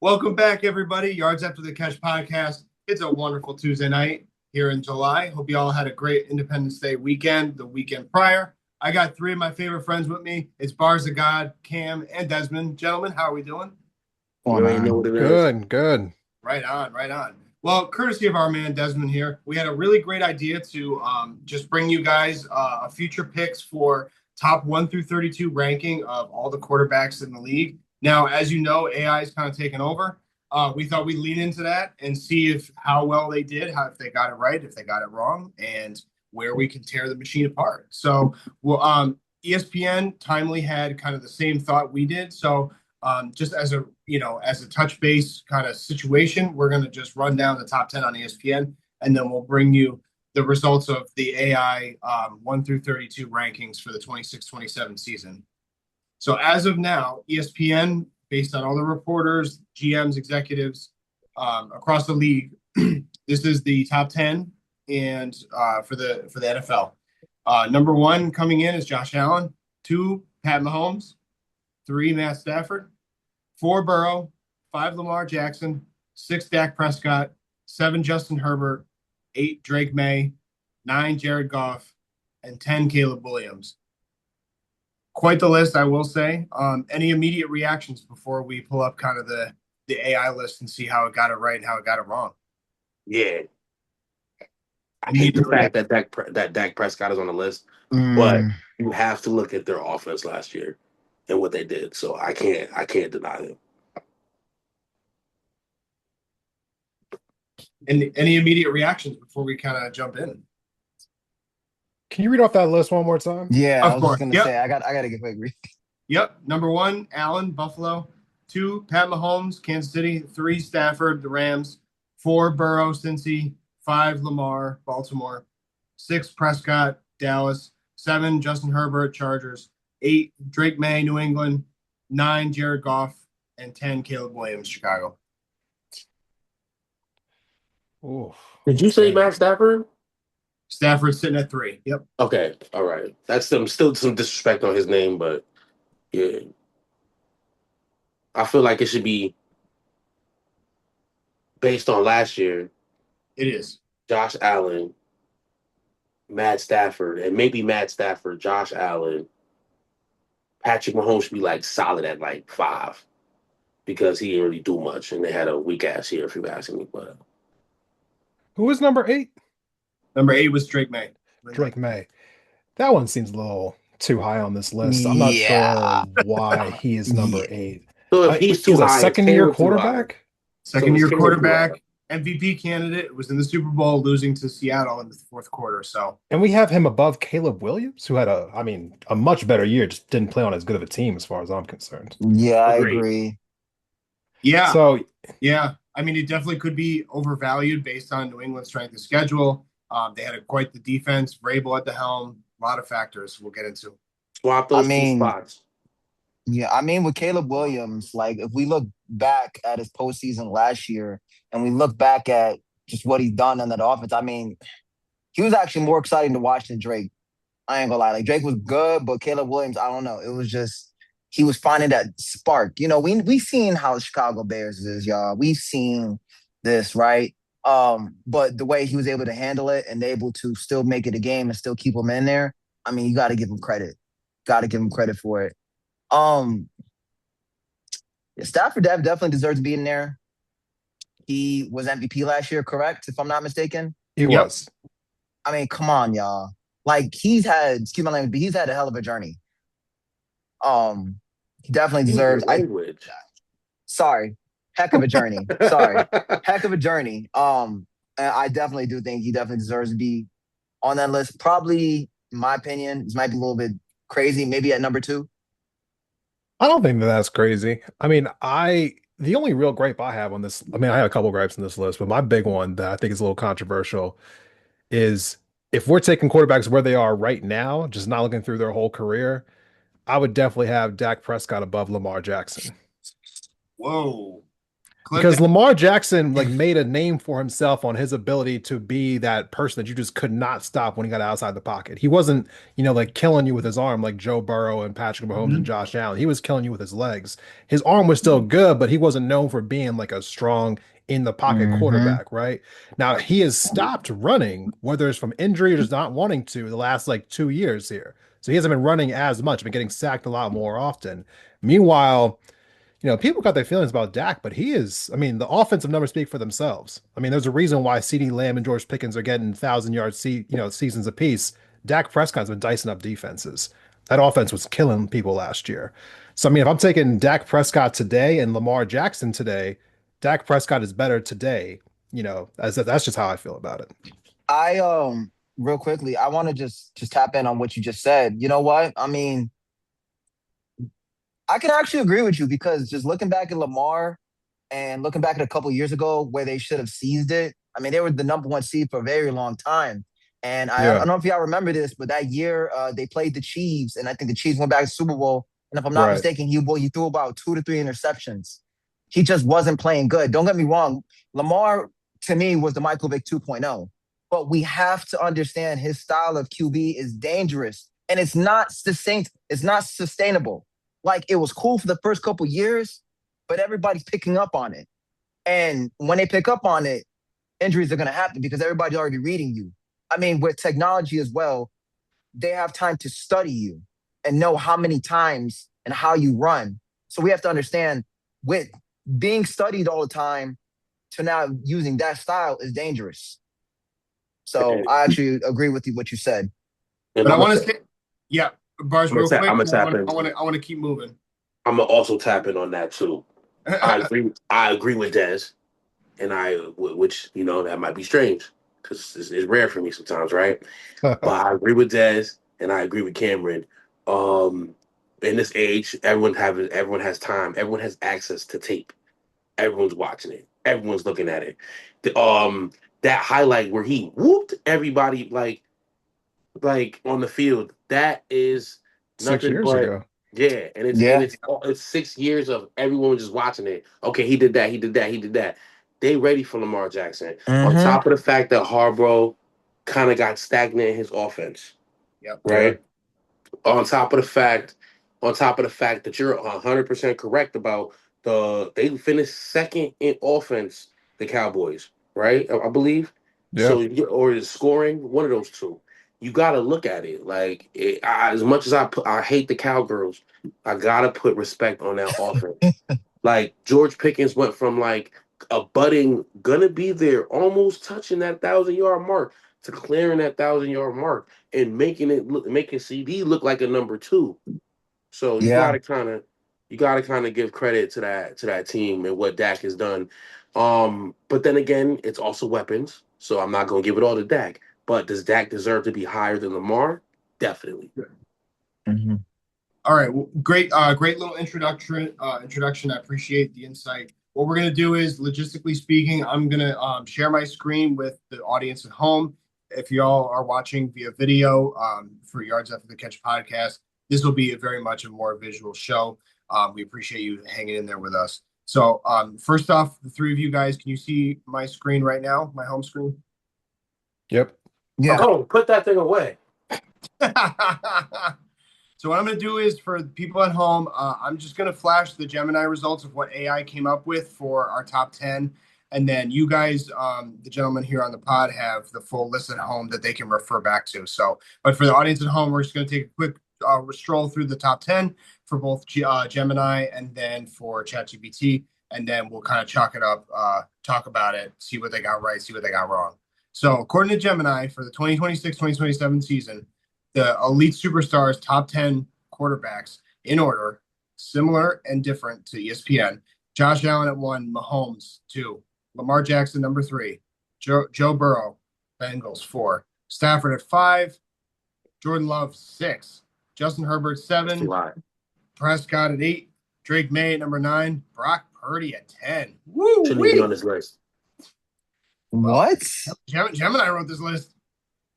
Welcome back, everybody. Yards After the Catch podcast. It's a wonderful Tuesday night here in July. Hope you all had a great Independence Day weekend, the weekend prior. I got three of my favorite friends with me. It's Bars of God, Cam, and Desmond. Gentlemen, how are we doing? You Going already know on. what it is. Good, good. Right on, right on. Well, courtesy of our man Desmond here, we had a really great idea to just bring you guys a future picks for top 1 through 32 ranking of all the quarterbacks in the league. Now, as you know, AI is kind of taken over. We thought we'd lean into that and see if how well they did, how if they got it right, if they got it wrong, and where we can tear the machine apart. So, well, ESPN timely had kind of the same thought we did. So just as a as a touch base kind of situation, we're going to just run down the top 10 on ESPN, and then we'll bring you the results of the AI 1 through 32 rankings for the 26-27 season. So as of now, ESPN, based on all the reporters, GMs, executives across the league, this is the top 10 and for the NFL. Number one coming in is Josh Allen. Two, Pat Mahomes. Three, Matt Stafford. Four, Burrow. Five, Lamar Jackson. Six, Dak Prescott. Seven, Justin Herbert. Eight, Drake May. Nine, Jared Goff. And 10, Caleb Williams. Quite the list, I will say. Any immediate reactions before we pull up kind of the AI list and see how it got it right and how it got it wrong? Yeah, I hate the Immediate fact reaction. that Dak Prescott is on the list, but Mm, you have to look at their offense last year and what they did. So I can't deny them. And any immediate reactions before we kind of jump in? can you read off that list one more time? Yeah, I Of was just course. gonna say Yep. I gotta get quick. Yep. Number one, Allen, Buffalo. Two, Pat Mahomes, Kansas City. Three, Stafford, the Rams. Four, Burrow, Cincy. Five, Lamar, Baltimore. Six, Prescott, Dallas. Seven, Justin Herbert, Chargers. Eight, Drake May, New England. Nine, Jared Goff. And 10, Caleb Williams, Chicago. Oof. Did you say Okay. Matt Stafford? Stafford sitting at three. Yep. Okay, all right. That's still some disrespect on his name, but yeah, I feel like it should be based on last year. It is. Josh Allen, Matt Stafford, and maybe Matt Stafford, Josh Allen, Patrick Mahomes should be like solid at like five because he didn't really do much and they had a weak ass year if you ask me. But Who is number eight? Number eight was Drake May. Drake May. That one seems a little too high on this list. I'm not sure Yeah, why he is yeah. number eight. so if he's too He's a high, is second year Caleb too high? quarterback. So Second is year Caleb too high? quarterback, MVP candidate, was in the Super Bowl, losing to Seattle in the fourth quarter. So, And we have him above Caleb Williams, who had a much better year, just didn't play on as good of a team as far as I'm concerned. Yeah, I Agreed. agree. yeah, So yeah. I mean, it definitely could be overvalued based on New England's strength of schedule. They had quite the defense, Vrabel at the helm, a lot of factors we'll get into. Swap I those two mean, spots. yeah, I mean with Caleb Williams, like if we look back at his postseason last year and we look back at just what he's done on that offense, I mean, he was actually more exciting to watch than Drake. I ain't gonna lie. Like Drake was good, but Caleb Williams, I don't know. It was just he was finding that spark. We seen how the Chicago Bears is, y'all. We've seen this, right? But the way he was able to handle it and able to still make it a game and still keep him in there, I mean, you gotta give him credit. Gotta give him credit for it. Um, Stafford definitely deserves to be in there. He was MVP last year, correct? If I'm not mistaken. he Yep. was. I mean, come on, y'all. Like he's had, excuse my language, but he's had a hell of a journey. Um, he definitely Use your deserves. I language. sorry, heck of a journey. Sorry, heck of a journey. And I definitely do think he definitely deserves to be on that list. Probably, in my opinion, this might be a little bit crazy. Maybe at number two. I don't think that that's crazy. The only real gripe I have on this, I have a couple gripes on this list, but my big one that I think is a little controversial is if we're taking quarterbacks where they are right now, just not looking through their whole career, I would definitely have Dak Prescott above Lamar Jackson. Whoa. Because Lamar Jackson like made a name for himself on his ability to be that person that you just could not stop when he got outside the pocket. He wasn't, like killing you with his arm like Joe Burrow and Patrick Mahomes and Mhm. Josh Allen. He was killing you with his legs. His arm was still good, but he wasn't known for being like a strong in the pocket Hmm. quarterback, right? Now he has stopped running, whether it's from injury or just not wanting to, the last like 2 years here. So he hasn't been running as much, been getting sacked a lot more often. Meanwhile, people got their feelings about Dak, but I mean, the offensive numbers speak for themselves. I mean, there's a reason why CeeDee Lamb and George Pickens are getting 1,000-yard seasons apiece. Dak Prescott's been dicing up defenses. That offense was killing people last year. So, I mean, if I'm taking Dak Prescott today and Lamar Jackson today, Dak Prescott is better today. That's just how I feel about it. I real quickly, I want to just tap in on what you just said. You know what? I mean, I can actually agree with you because just looking back at Lamar and looking back at a couple years ago where they should have seized it. I mean, they were the number one seed for a very long time. And I Yeah, don't know if y'all remember this, but that year they played the Chiefs, and I think the Chiefs went back to the Super Bowl. And if I'm not right. mistaken, he threw about 2 to 3 interceptions. He just wasn't playing good. Don't get me wrong. Lamar, to me, was the Michael Vick 2.0. But we have to understand his style of QB is dangerous. And it's not sustainable. Like it was cool for the first couple years, but everybody's picking up on it. And when they pick up on it, injuries are going to happen because everybody's already reading you. I mean, with technology as well, they have time to study you and know how many times and how you run. So we have to understand with being studied all the time to now using that style is dangerous. So And, I actually agree with you what you said. and But I I'm gonna want say, to say, yeah, Bars, I'm gonna real say, I'm quick. gonna And then tap in. I want to keep moving. I'm gonna also tap in on that too. I agree. I agree with Dez, and which that might be strange because it's rare for me sometimes, right? But I agree with Dez, and I agree with Cameron. Um, in this age, everyone has time. Everyone has access to tape. Everyone's watching it. Everyone's looking at it. That highlight where he whooped everybody like on the field. That is six nothing years but ago. yeah, and Yeah. it's 6 years of everyone just watching it. Okay, he did that, he did that, he did that. They ready for Lamar Jackson. On Mm-hmm. top of the fact that Harbaugh kind of got stagnant in his offense, Yep. Yeah. right? On top of the fact, that you're 100% correct about they finished second in offense, the Cowboys, right? I believe. Yeah. So or is scoring one of those two. You got to look at it like as much as I hate the Cowgirls, I gotta put respect on that offense. Like George Pickens went from like a budding gonna be there, almost touching that 1,000-yard mark to clearing that 1,000-yard mark and making CD look like a number two. So Yeah. you gotta kind of give credit to that team and what Dak has done. But then again, it's also weapons. So I'm not gonna give it all to Dak. But does Dak deserve to be higher than Lamar? Definitely. Mm-hmm. All right, well, great little introduction. Introduction. I appreciate the insight. What we're gonna do is, logistically speaking, I'm gonna share my screen with the audience at home. If y'all are watching via video for Yards After the Catch podcast, this will be very much a more visual show. We appreciate you hanging in there with us. So, first off, the three of you guys, can you see my screen right now? My home screen. Yep. Yeah. Oh, put that thing away. So what I'm going to do is for the people at home, I'm just going to flash the Gemini results of what AI came up with for our top 10. And then you guys, the gentlemen here on the pod, have the full list at home that they can refer back to. So, but for the audience at home, we're just going to take a quick stroll through the top 10 for both Gemini and then for ChatGPT. And then we'll kind of chalk it up, talk about it, see what they got right, see what they got wrong. So according to Gemini, for the 2026-2027 season, the elite superstars top 10 quarterbacks in order, similar and different to ESPN. Josh Allen at 1, Mahomes 2, Lamar Jackson number 3, Joe Burrow, Bengals 4, Stafford at 5, Jordan Love 6, Justin Herbert That's a 7, lot. Prescott at 8, Drake May at number 9, Brock Purdy at 10. Woo Shouldn't even be on wee! this list. Well, What? Gemini wrote this list.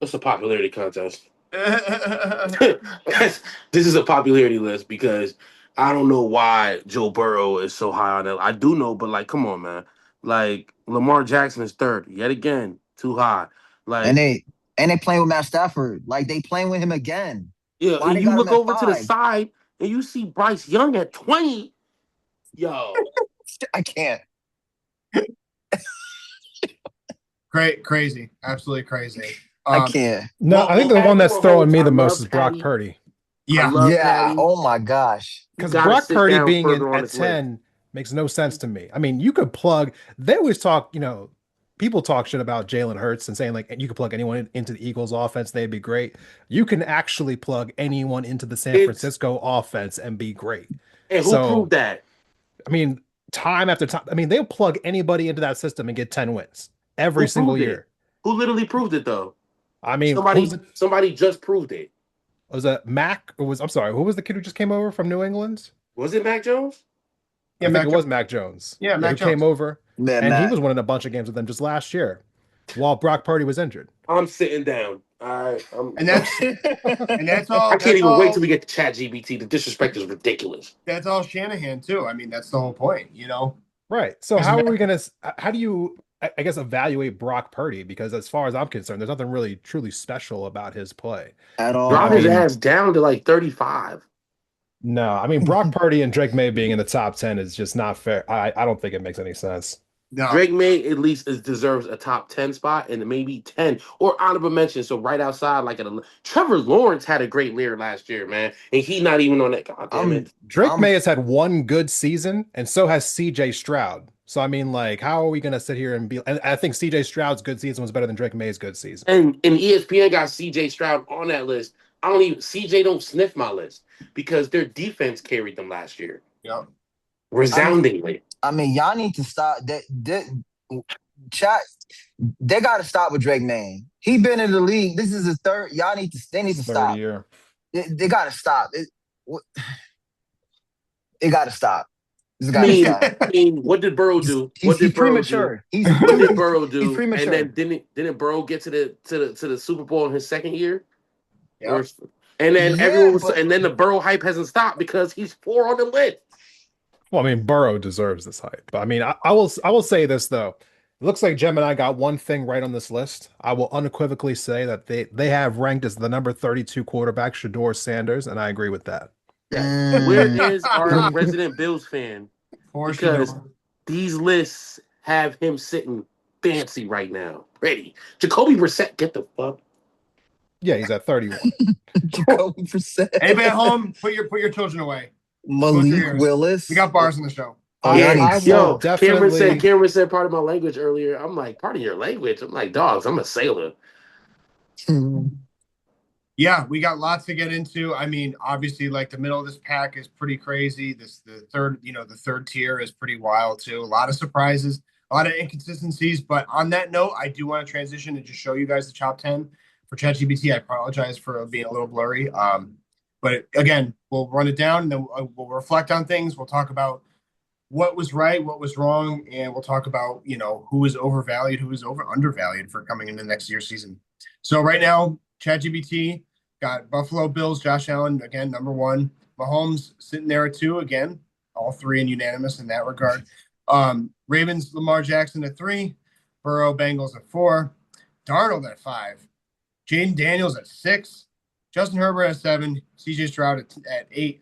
It's a popularity contest. This is a popularity list because I don't know why Joe Burrow is so high on that. I do know, but like, come on, man. Like Lamar Jackson is third yet again, too high. And Like, they playing with Matt Stafford. Like they playing with him again. yeah, Why and they you got him look at over to the 5? side and you see Bryce Young at 20. Yo, I can't. Great, crazy, absolutely crazy. I Um, can't. No, well, I think well, the one Patrick that's throwing Mahomes, me I the most love is Brock Patty. Purdy. I yeah, love Yeah. Patty. Oh my gosh. You Because got to Brock sit Purdy down being in further on at this list. 10 makes no sense to me. I mean, you could plug, they always talk, people talk shit about Jalen Hurts and saying like you could plug anyone into the Eagles offense, they'd be great. You can actually plug anyone into the San It's Francisco offense and be great. and who So, proved that? I mean, time after time, I mean, they'll plug anybody into that system and get 10 wins every Who single proved it? year. Who literally proved it though? I mean, who was Somebody it? somebody just proved it. Was it Mac? Or I'm sorry, who was the kid who just came over from New England? Was it Mac Jones? yeah, I think Mac it Jones. was Mac Jones. Yeah, Yeah, Mac who came Jones. over Man, and he Matt. was winning a bunch of games with them just last year while Brock Purdy was injured. I'm sitting down. All right. And that's and that's I all. can't That's even wait all. till we get to Chat GBT. The disrespect is ridiculous. That's all Shanahan too. I mean, that's the whole point, you know. Right. So Because how are we going to, how do you, I guess, evaluate Brock Purdy? Because as far as I'm concerned, there's nothing really truly special about his play. At all. Drop I his Um, mean, ass down to like 35. no, I mean, Brock Purdy and Drake May being in the top 10 is just not fair. I don't think it makes any sense. no, Drake May at least deserves a top 10 spot and maybe 10 or honorable mention. So right outside, like Trevor Lawrence had a great year last year, man. And he not even on that. God damn I'm it. Drake I'm May has had one good season, and so has CJ Stroud. So, I mean, like, how are we going to sit here and be, and I think CJ Stroud's good season was better than Drake May's good season. And ESPN got CJ Stroud on that list. I don't even CJ don't sniff my list because their defense carried them last year. yeah. I mean Resoundingly. y'all need to stop chat. They got to stop with Drake May. He been in the league. This is his third. Y'all need to. They need His to third stop. year. They got to stop. It got to stop. This I got to mean, stop. what did Burrow do? What He's did Burrow do? premature. He's What did he's, Burrow he's do? And premature. then didn't Burrow get to the Super Bowl in his second year? Yeah. Or and then Yeah, everyone was but and then the Burrow hype hasn't stopped because he's 4 on the list. Well, I mean, Burrow deserves this hype. But I mean, I will say this though. It looks like Gemini got one thing right on this list. I will unequivocally say that they have ranked as the number 32 quarterback Shador Sanders, and I agree with that. Yes. Where mm, is our resident Bills fan? For Because sure. these lists have him sitting fancy right now. Ready. Jacoby Brissett, get the fuck. Yeah, he's at 31. Jacoby Brissett. Anybody at home, put your children away. Malik Willis. We got bars in the show. Oh, I, y'all need I to will Yo, stop. definitely. Cameron said part of my language earlier. I'm like, part of your language. I'm like, dogs, I'm a sailor. Yeah, we got lots to get into. I mean, obviously, like the middle of this pack is pretty crazy. The third tier is pretty wild too. A lot of surprises, a lot of inconsistencies. But on that note, I do want to transition and just show you guys the top 10 for ChatGPT. I apologize for being a little blurry. But again, we'll run it down and then we'll reflect on things. We'll talk about what was right, what was wrong, and we'll talk about, who is overvalued, who is undervalued for coming into next year's season. So right now, ChatGPT got Buffalo Bills, Josh Allen, again, number one. Mahomes sitting there at 2 again, all 3 and unanimous in that regard. Ravens, Lamar Jackson at 3, Burrow, Bengals at 4, Darnold at 5, Jaden Daniels at 6, Justin Herbert at 7, CJ Stroud at 8,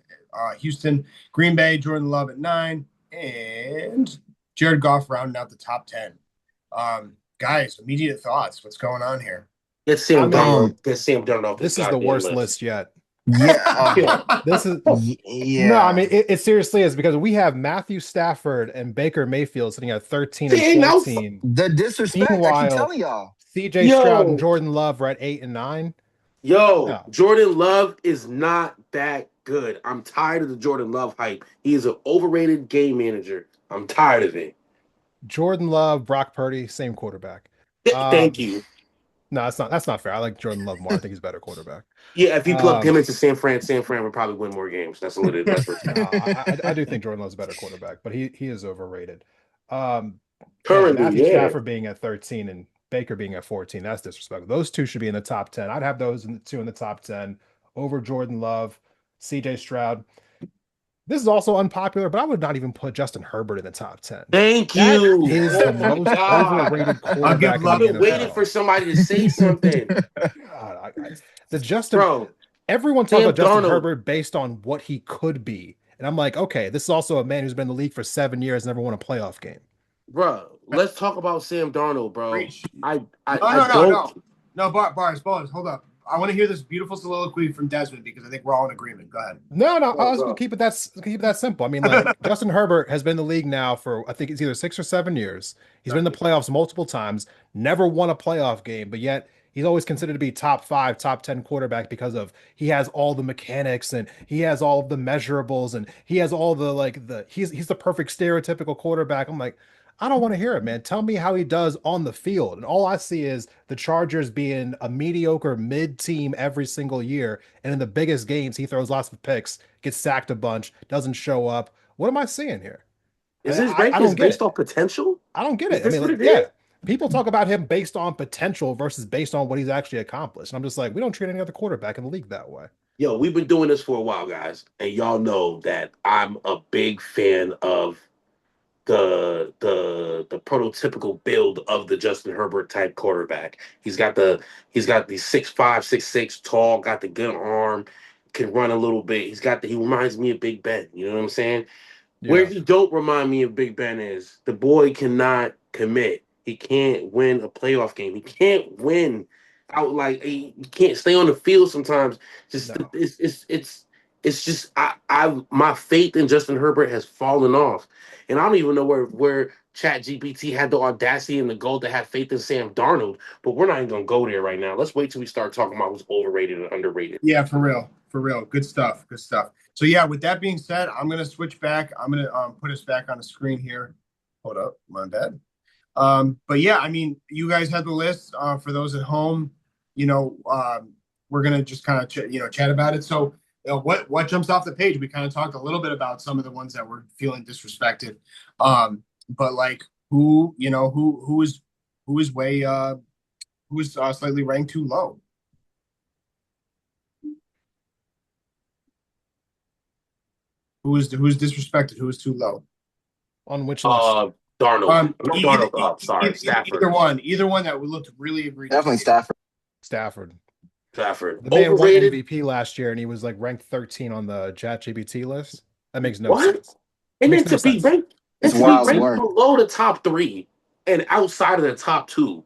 Houston, Green Bay, Jordan Love at 9, and Jared Goff rounding out the top 10. Guys, immediate thoughts. What's going on here? Get Sam I mean, Darnold. Get Sam Darnold off this this is the goddamn worst list. list yet. Yeah. Yeah. This is Yeah. no, I mean it seriously is because we have Matthew Stafford and Baker Mayfield sitting at 13 See, and now, 14. The disrespect. I keep Meanwhile, telling y'all. CJ Stroud and yo, Jordan Love are at 8 and 9. yo, No. Jordan Love is not that good. I'm tired of the Jordan Love hype. He is an overrated game manager. I'm tired of it. Jordan Love, Brock Purdy, same quarterback. Thank you. No, that's not fair. I like Jordan Love more. I think he's a better quarterback. Yeah, if you plugged him Um, into San Fran would probably win more games. That's what it is. That's what no, I do think Jordan Love's a better quarterback, but he is overrated. Um, and currently, Matthew yeah. Stafford being at 13 and Baker being at 14, that's disrespectful. Those two should be in the top 10. I'd have those two in the top 10 over Jordan Love, CJ Stroud. This is also unpopular, but I would not even put Justin Herbert in the top 10. Thank That you. is Oh the my most God. overrated I'll give quarterback in I've the love been to waiting that. for NFL. somebody to say something. God, the Justin, Bro, everyone talks Sam about Justin Darnold, Herbert based on what he could be. And I'm like, okay, this is also a man who's been in the league for 7 years, never won a playoff game. bro. Let's talk about Sam Darnold, bro. Preach. I I, No, I no, no, don't. no. No, Bars, hold up. I want to hear this beautiful soliloquy from Desmond because I think we're all in agreement. Go ahead. No, no, I Bro, was gonna bro. keep it that simple. I mean, like Justin Herbert has been in the league now for I think it's either 6 or 7 years. He's been in the playoffs multiple times, never won a playoff game, but yet he's always considered to be top five, top 10 quarterback because of he has all the mechanics and he has all of the measurables and he has all the like the he's the perfect stereotypical quarterback. I'm like, I don't want to hear it, man. Tell me how he does on the field. And all I see is the Chargers being a mediocre mid team every single year. And in the biggest games, he throws lots of picks, gets sacked a bunch, doesn't show up. What am I seeing here? Is his I rankings don't get based it. on potential? I don't get Is it. I this mean, what like, it yeah, is? people talk about him based on potential versus based on what he's actually accomplished. And I'm just like, we don't treat any other quarterback in the league that way. Yo, we've been doing this for a while, guys, and y'all know that I'm a big fan of the prototypical build of the Justin Herbert type quarterback. He's got the 6'5", 6'6", tall, got the good arm, can run a little bit. He reminds me of Big Ben. You know what I'm saying? Where Yeah, he don't remind me of Big Ben is the boy cannot commit. He can't win a playoff game. He can't win out like he can't stay on the field sometimes. Just no. it's just I my faith in Justin Herbert has fallen off. And I don't even know where Chat GPT had the audacity and the goal to have faith in Sam Darnold, but we're not even gonna go there right now. Let's wait till we start talking about who's overrated and underrated. Yeah, for real. For real. Good stuff. Good stuff. So yeah, with that being said, I'm gonna switch back. I'm gonna put us back on the screen here. Hold up, my bad. But yeah, I mean, you guys had the list. For those at home, you know, we're gonna just kind of chat about it. So what jumps off the page? We kind of talked a little bit about some of the ones that were feeling disrespected. But like who is way who is slightly ranked too low. Who's disrespected? Who is too low? On which list? Uh Darnold. Not Either, Darnold, sorry, Stafford. either one that would looked really egregious. Definitely Stafford. Stafford. Stafford. The man won Overrated. MVP last year and he was like ranked 13 on the ChatGPT list. That makes no What? sense. And then Makes no sense. It's to be wild ranked work. below the top three and outside of the top two.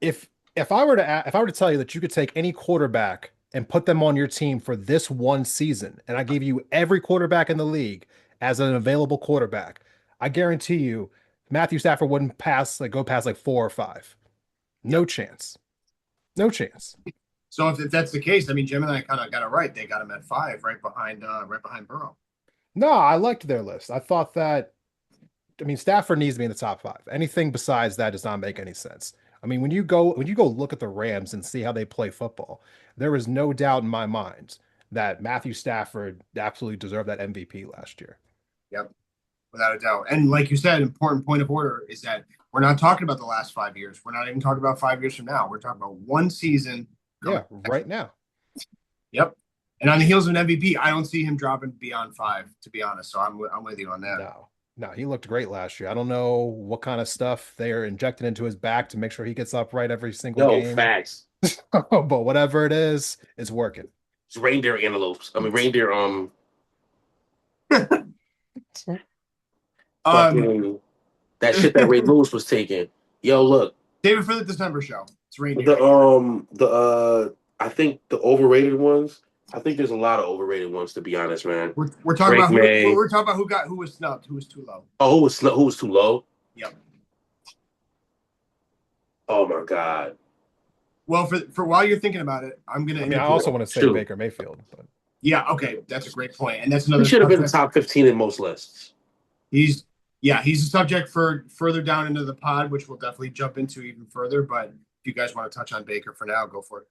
If if I were to tell you that you could take any quarterback and put them on your team for this one season, and I gave you every quarterback in the league as an available quarterback, I guarantee you Matthew Stafford wouldn't go past like 4 or 5. No chance. No chance. So if that's the case, I mean, Jim and I kind of got it right. They got him at 5, right behind Burrow. No, I liked their list. I thought that I mean, Stafford needs to be in the top 5. Anything besides that does not make any sense. I mean, when you go look at the Rams and see how they play football, there is no doubt in my mind that Matthew Stafford absolutely deserved that MVP last year. Yep, without a doubt. And like you said, important point of order is that we're not talking about the last 5 years. We're not even talking about 5 years from now. We're talking about one season. Yeah, right now. Yep. And on the heels of an MVP, I don't see him dropping beyond 5, to be honest. So I'm with you on that. No, he looked great last year. I don't know what kind of stuff they are injecting into his back to make sure he gets upright every single No, game. facts. But whatever it is, it's working. It's reindeer antelopes. I mean reindeer fucking that shit that Ray Lewis was taking. Yo, look. David for the December show. It's reindeer. I think the overrated ones. I think there's a lot of overrated ones, to be honest, man. We're talking about we're talking about who was snubbed, who was too low. Oh, who was too low? Yep. Oh my God. Well, for while you're thinking about it, I'm gonna. I mean, I also want to say Baker Mayfield, but yeah, okay, that's a great point, and that's another. He should have been top 15 in most lists. He's a subject for further down into the pod, which we'll definitely jump into even further. But if you guys want to touch on Baker for now, go for it.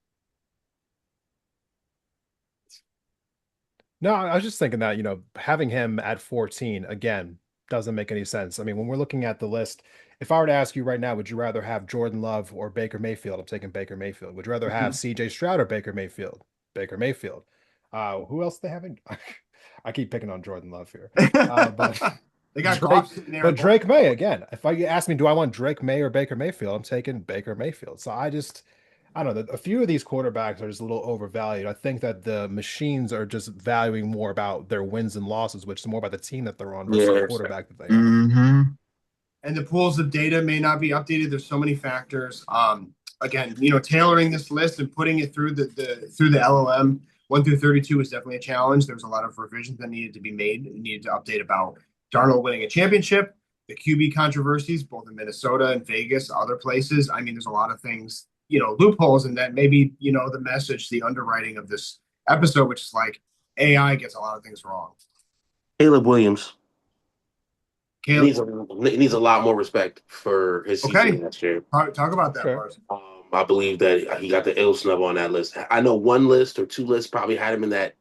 no, I was just thinking that, having him at 14 again doesn't make any sense. I mean, when we're looking at the list, if I were to ask you right now, would you rather have Jordan Love or Baker Mayfield? I'm taking Baker Mayfield. Would you rather have CJ Stroud or Baker Mayfield? Baker Mayfield. Who else they having? I keep picking on Jordan Love here. But They got Drake, Goff sitting there. but Drake May again. If I ask me, do I want Drake May or Baker Mayfield? I'm taking Baker Mayfield. So I don't know. A few of these quarterbacks are just a little overvalued. I think that the machines are just valuing more about their wins and losses, which is more about the team that they're on versus the Yeah. quarterback that they have. Mm-hmm. And the pools of data may not be updated. There's so many factors. Again, tailoring this list and putting it through the LLM 1 through 32 is definitely a challenge. There was a lot of revisions that needed to be made. It needed to update about Darnold winning a championship, the QB controversies, both in Minnesota and Vegas, other places. I mean, there's a lot of things, loopholes, and that maybe, the message, the underwriting of this episode, which is like AI gets a lot of things wrong. Caleb Williams. He needs Caleb, he needs a lot more respect for his okay, season last year. talk about that, Sure. Lars. I believe that he got the ill snub on that list. I know one list or two lists probably had him in that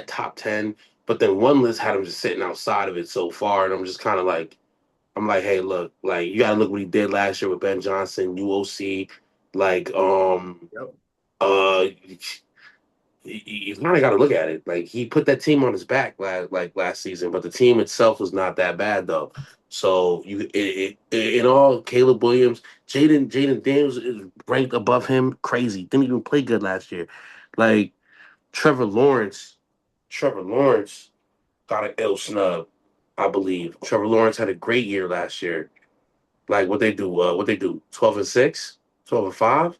top 10, but then one list had him just sitting outside of it so far, and I'm just kind of like, hey, look, like you gotta look what he did last year with Ben Johnson, UOC, like Yep. uh you kind of got to look at it. Like he put that team on his back last season, but the team itself was not that bad though. So in all, Caleb Williams, Jaden Daniels is ranked above him. Crazy, didn't even play good last year. Like Trevor Lawrence got an L snub, I believe. Trevor Lawrence had a great year last year. Like what they do, 12-6, 12-5.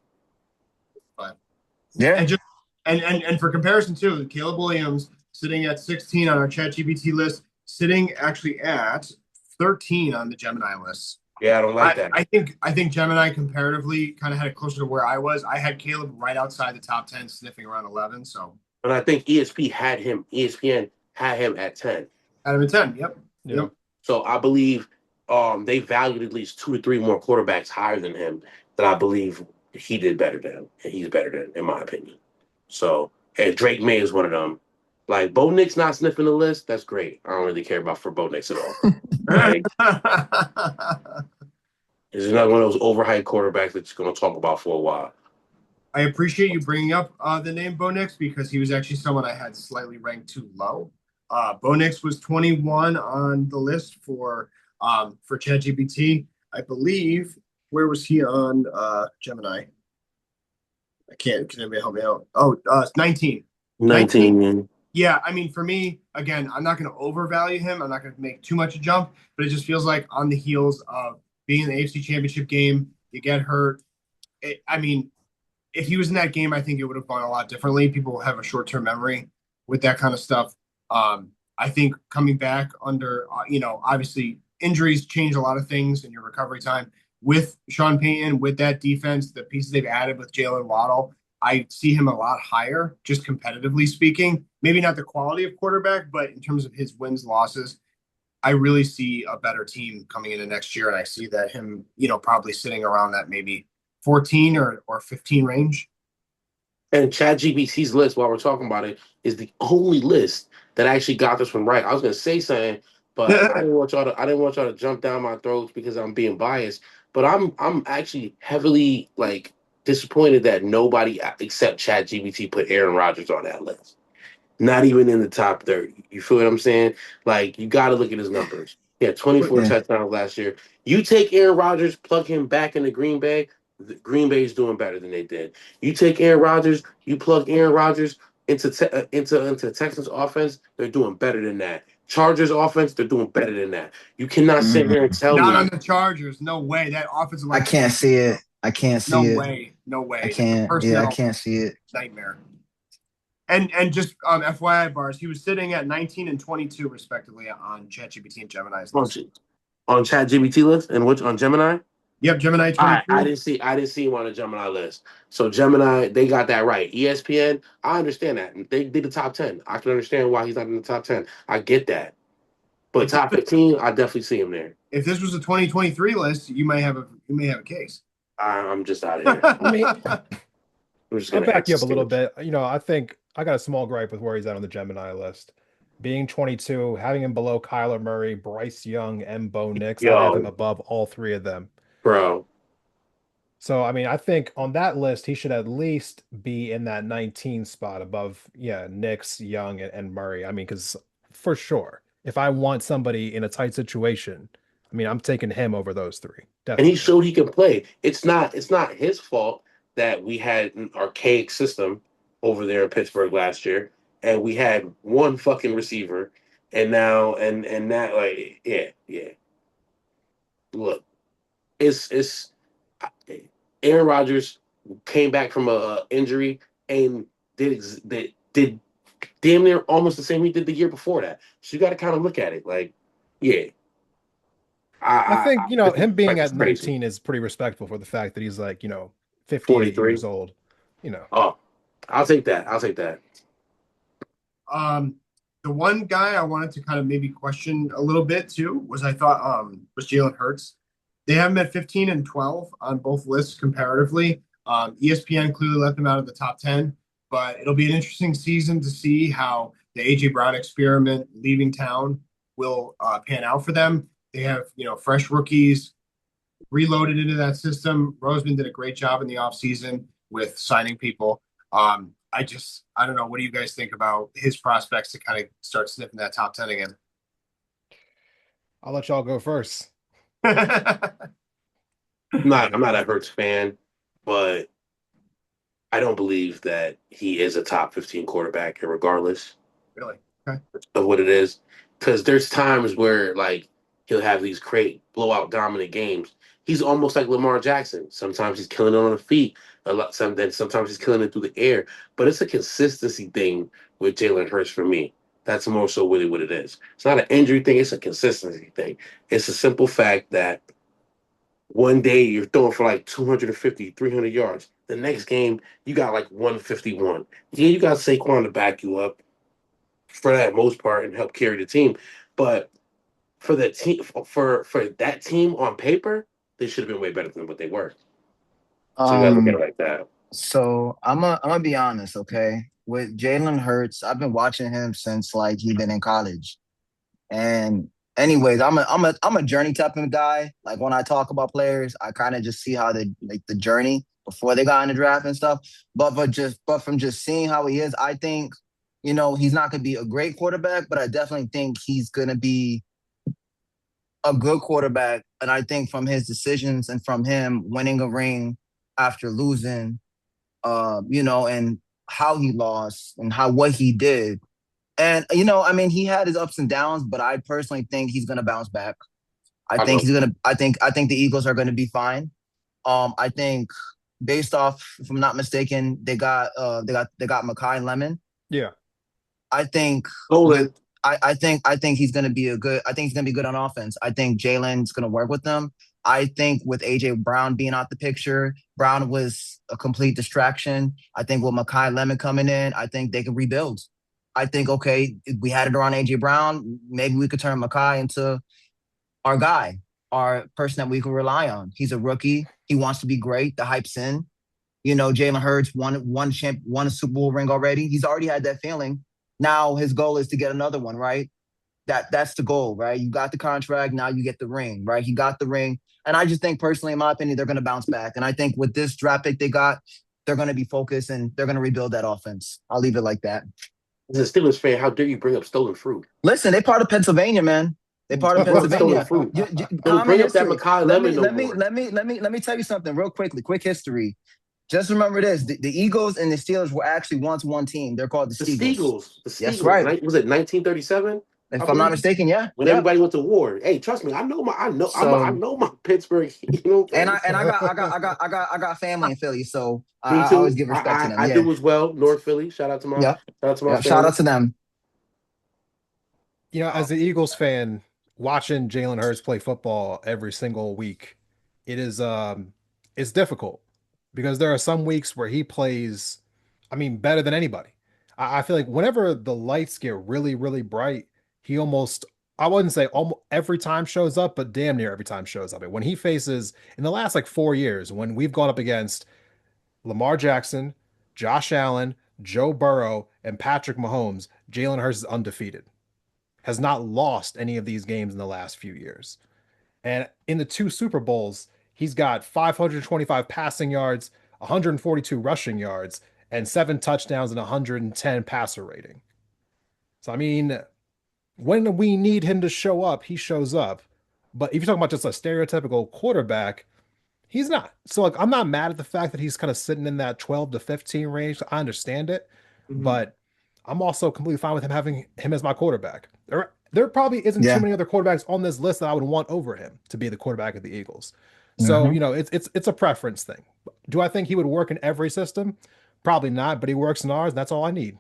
Yeah. And just and for comparison too, Caleb Williams sitting at 16 on our ChatGPT list, sitting actually at 13 on the Gemini list. Yeah, I don't like that. I think Gemini comparatively kind of had it closer to where I was. I had Caleb right outside the top 10, sniffing around 11. So And I think ESPN had him at 10. out of a 10, yep. Yeah. Yep. So I believe they valued at least 2 to 3 more quarterbacks higher than him that I believe he did better than, and he's better than, in my opinion. So, and Drake May is one of them. Like Bo Nix not sniffing the list, that's great. I don't really care about for Bo Nix at all. Like, he's another one of those overhyped quarterbacks that you're going to talk about for a while. I appreciate you bringing up the name Bo Nix because he was actually someone I had slightly ranked too low. Bo Nix was 21 on the list for ChatGPT. I believe. Where was he on Gemini? I can't. Can anybody help me out? Oh, 19. 19. Yeah, I mean, for me, again, I'm not going to overvalue him. I'm not going to make too much a jump, but it just feels like on the heels of being in the AFC Championship game, you get hurt. I mean, if he was in that game, I think it would have gone a lot differently. People have a short-term memory with that kind of stuff. I think coming back under, obviously injuries change a lot of things in your recovery time. With Sean Payton, with that defense, the pieces they've added with Jalen Waddle, I see him a lot higher, just competitively speaking. Maybe not the quality of quarterback, but in terms of his wins, losses, I really see a better team coming into next year. And I see that him, probably sitting around that maybe 14 or 15 range. And ChatGPT's list, while we're talking about it, is the only list that actually got this one right. I was gonna say something, but I didn't want y'all to jump down my throats because I'm being biased. But I'm actually heavily like disappointed that nobody except ChatGPT put Aaron Rodgers on that list. Not even in the top 30. You feel what I'm saying? Like, you got to look at his numbers. He had 24 Yeah. touchdowns last year. You take Aaron Rodgers, plug him back into Green Bay, Green Bay's doing better than they did. You take Aaron Rodgers, you plug Aaron Rodgers into the Texans offense, they're doing better than that. Chargers offense, they're doing better than that. You cannot sit here and tell Not me. on the Chargers. No way. That offensive line. I can't see it. I can't see No it. way. No way. I can't. Yeah, I can't see it. Nightmare. And just FYI bars, he was sitting at 19 and 22 respectively on ChatGPT and Gemini's list. On ChatGPT list and which on Gemini? Yep, Gemini 22. I didn't see him on the Gemini list. So Gemini, they got that right. ESPN, I understand that. They did the top 10. I can understand why he's not in the top 10. I get that. But top 15, I definitely see him there. If this was a 2023 list, you may have a case. I'm just out of here. I mean, I'll back you up a little bit. I think I got a small gripe with where he's at on the Gemini list. Being 22, having him below Kyler Murray, Bryce Young, and Bo Nix, I have him above all three of them. Bro. So, I mean, I think on that list, he should at least be in that 19 spot above, Nix, Young, and Murray. I mean, because for sure. If I want somebody in a tight situation, I mean, I'm taking him over those three. And he Definitely. showed he can play. It's not his fault that we had an archaic system over there in Pittsburgh last year, and we had one fucking receiver, and now and that like yeah. Look, it's Aaron Rodgers came back from a injury and did damn near almost the same he did the year before that. So you got to kind of look at it like, yeah, I think, this him being is at crazy. 19 is pretty respectful for the fact that he's like, 58 23. years old. You know, Oh, I'll take that. I'll take that. Um, the one guy I wanted to kind of maybe question a little bit too was I thought was Jalen Hurts. They have him at 15 and 12 on both lists comparatively. ESPN clearly let them out of the top 10, but it'll be an interesting season to see how the AJ Brown experiment leaving town will pan out for them. They have, fresh rookies reloaded into that system. Roseman did a great job in the offseason with signing people. I don't know. What do you guys think about his prospects to kind of start sniffing that top 10 again? I'll let y'all go first. I'm not a Hurts fan, but I don't believe that he is a top 15 quarterback, regardless Really? Okay. of what it is. Because there's times where like he'll have these great blowout dominant games. He's almost like Lamar Jackson. Sometimes he's killing it on the feet. Then sometimes he's killing it through the air. But it's a consistency thing with Jalen Hurts for me. That's more so really what it is. It's not an injury thing. It's a consistency thing. It's a simple fact that one day you're throwing for like 250, 300 yards. The next game, you got like 151. Yeah, you got Saquon to back you up for that most part and help carry the team. But for the team, for that team on paper, they should have been way better than what they were. So you got to look at it Um, like that. so I'm gonna be honest, okay? With Jalen Hurts, I've been watching him since like he been in college. And anyways, I'm a journey type of guy. Like when I talk about players, I kind of just see how they like the journey before they got in the draft and stuff. But from just seeing how he is, I think, he's not gonna be a great quarterback, but I definitely think he's gonna be a good quarterback. And I think from his decisions and from him winning a ring after losing, and how he lost and how what he did. And I mean, he had his ups and downs, but I personally think he's gonna bounce back. I I think go. he's gonna. I think the Eagles are gonna be fine. I think based off, if I'm not mistaken, they got Makai Lemon. Yeah. I think with Nolan, I think he's gonna be a good. I think he's gonna be good on offense. I think Jalen's gonna work with them. I think with AJ Brown being out the picture, Brown was a complete distraction. I think with Makai Lemon coming in, I think they can rebuild. I think okay, we had it around AJ Brown. Maybe we could turn Makai into our guy, our person that we can rely on. He's a rookie. He wants to be great. The hype's in. Jalen Hurts won a Super Bowl ring already. He's already had that feeling. Now his goal is to get another one, right? That's the goal, right? You got the contract, now you get the ring, right? He got the ring. And I just think personally, in my opinion, they're gonna bounce back. And I think with this draft pick they got, they're gonna be focused and they're gonna rebuild that offense. I'll leave it like that. as a Steelers fan, how dare you bring up stolen fruit? Listen, they part of Pennsylvania, man. They part of What stolen Pennsylvania. fruit? Don't Common bring up that history. Makai Let Lemon me no let me more. let me let me let me tell you something real quickly. Quick history. Just remember this: the Eagles and the Steelers were actually once one team. They're called the The Steagles. Steagles, the Yes, Steagles. right. Was it 1937? I If I'm not believe mistaken, yeah, when yep. everybody went to war. Hey, trust me, I So know my Pittsburgh. You know what and I'm I and saying? I got family in Philly, so Me I always too. give respect to them. I Yeah, do as well. North Philly. yep, Shout out to my yep. Shout family. out to them. As an Eagles fan, watching Jalen Hurts play football every single week, it is it's difficult because there are some weeks where he plays, I mean, better than anybody. I feel like whenever the lights get really, really bright, he almost, I wouldn't say almost every time shows up, but damn near every time shows up. And when he faces in the last like 4 years, when we've gone up against Lamar Jackson, Josh Allen, Joe Burrow, and Patrick Mahomes, Jalen Hurts is undefeated, has not lost any of these games in the last few years. And in the two Super Bowls, he's got 525 passing yards, 142 rushing yards, and seven touchdowns and 110 passer rating. So, I mean, when we need him to show up, he shows up. But if you're talking about just a stereotypical quarterback, he's not. So like I'm not mad at the fact that he's kind of sitting in that 12 to 15 range. I understand it, Mhm. but I'm also completely fine with him having him as my quarterback. There probably isn't too Yeah. many other quarterbacks on this list that I would want over him to be the quarterback of the Eagles. So, Hmm. it's a preference thing. Do I think he would work in every system? Probably not, but he works in ours, and that's all I need.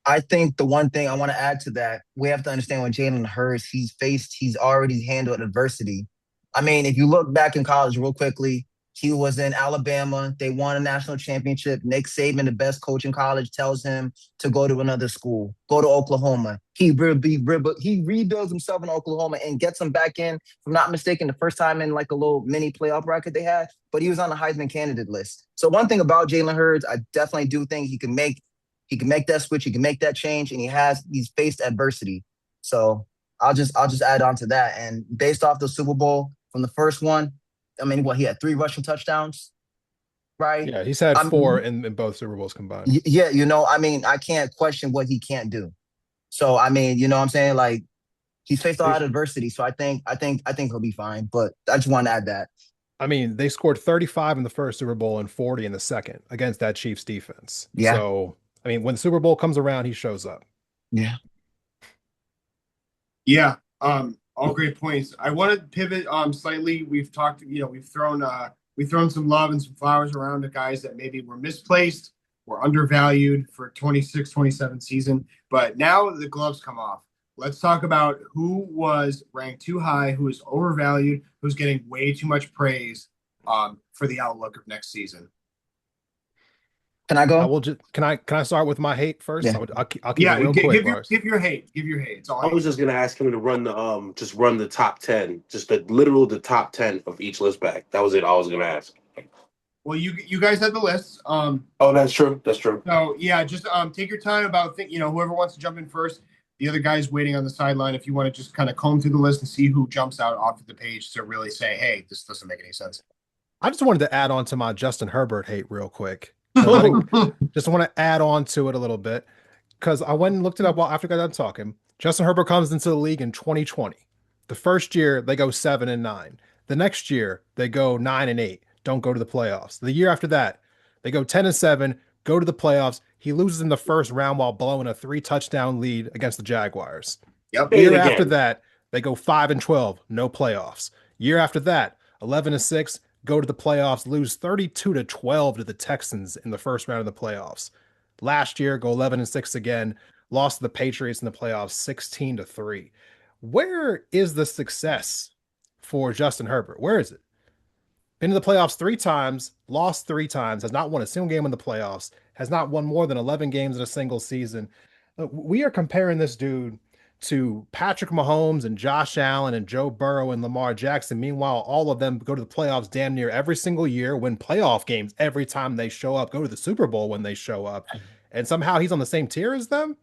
I think the one thing I want to add to that, we have to understand when Jalen Hurts, he's already handled adversity. I mean, if you look back in college real quickly, he was in Alabama. They won a national championship. Nick Saban, the best coach in college, tells him to go to another school, go to Oklahoma. He rebuilds himself in Oklahoma and gets him back in, if I'm not mistaken, the first time in like a little mini playoff bracket they had, but he was on the Heisman candidate list. So one thing about Jalen Hurts, I definitely do think he can make that switch. He can make that change, and he's faced adversity. So I'll just add on to that. And based off the Super Bowl from the first one, I mean, what he had 3 rushing touchdowns, right? Yeah, he's had four I'm in both Super Bowls combined. yeah, I mean, I can't question what he can't do. So I mean, you know what I'm saying? Like he's faced a lot of adversity. So I think he'll be fine. But I just want to add that. I mean, they scored 35 in the first Super Bowl and 40 in the second against that Chiefs defense. Yeah. So, I mean, when the Super Bowl comes around, he shows up. Yeah. Yeah, all great points. I want to pivot slightly. We've talked, we've thrown some love and some flowers around to guys that maybe were misplaced, were undervalued for 26-27 season, but now the gloves come off. Let's talk about who was ranked too high, who is overvalued, who's getting way too much praise for the outlook of next season. Can I I go? will just can I start with my hate first? Yeah. I'll keep it Yeah, real quick, Lars. give your hate. Give your hate. It's all I was just gonna ask him to run the top 10, just the top 10 of each list back. That was it. I was gonna ask. Well, you guys had the lists. Oh, that's true. That's true. So yeah, just take your time about whoever wants to jump in first. The other guy's waiting on the sideline. If you want to just kind of comb through the list and see who jumps out off of the page to really say, hey, this doesn't make any sense. I just wanted to add on to my Justin Herbert hate real quick. 'Cause just want to add on to it a little bit because I went and looked it up while after I got done talking. Justin Herbert comes into the league in 2020. The first year they go 7-9. The next year they go 9-8. Don't go to the playoffs. The year after that they go 10-7. Go to the playoffs. He loses in the first round while blowing a 3-touchdown lead against the Jaguars. Yep. Year after that they go 5-12. No playoffs. Year after that 11-6. Go to the playoffs, lose 32-12 to the Texans in the first round of the playoffs. Last year, go 11-6 again, lost to the Patriots in the playoffs 16-3. Where is the success for Justin Herbert? Where is it? Been to the playoffs 3 times, lost 3 times, has not won a single game in the playoffs, has not won more than 11 games in a single season. We are comparing this dude to Patrick Mahomes and Josh Allen and Joe Burrow and Lamar Jackson. Meanwhile, all of them go to the playoffs damn near every single year, win playoff games every time they show up, go to the Super Bowl when they show up, and somehow he's on the same tier as them.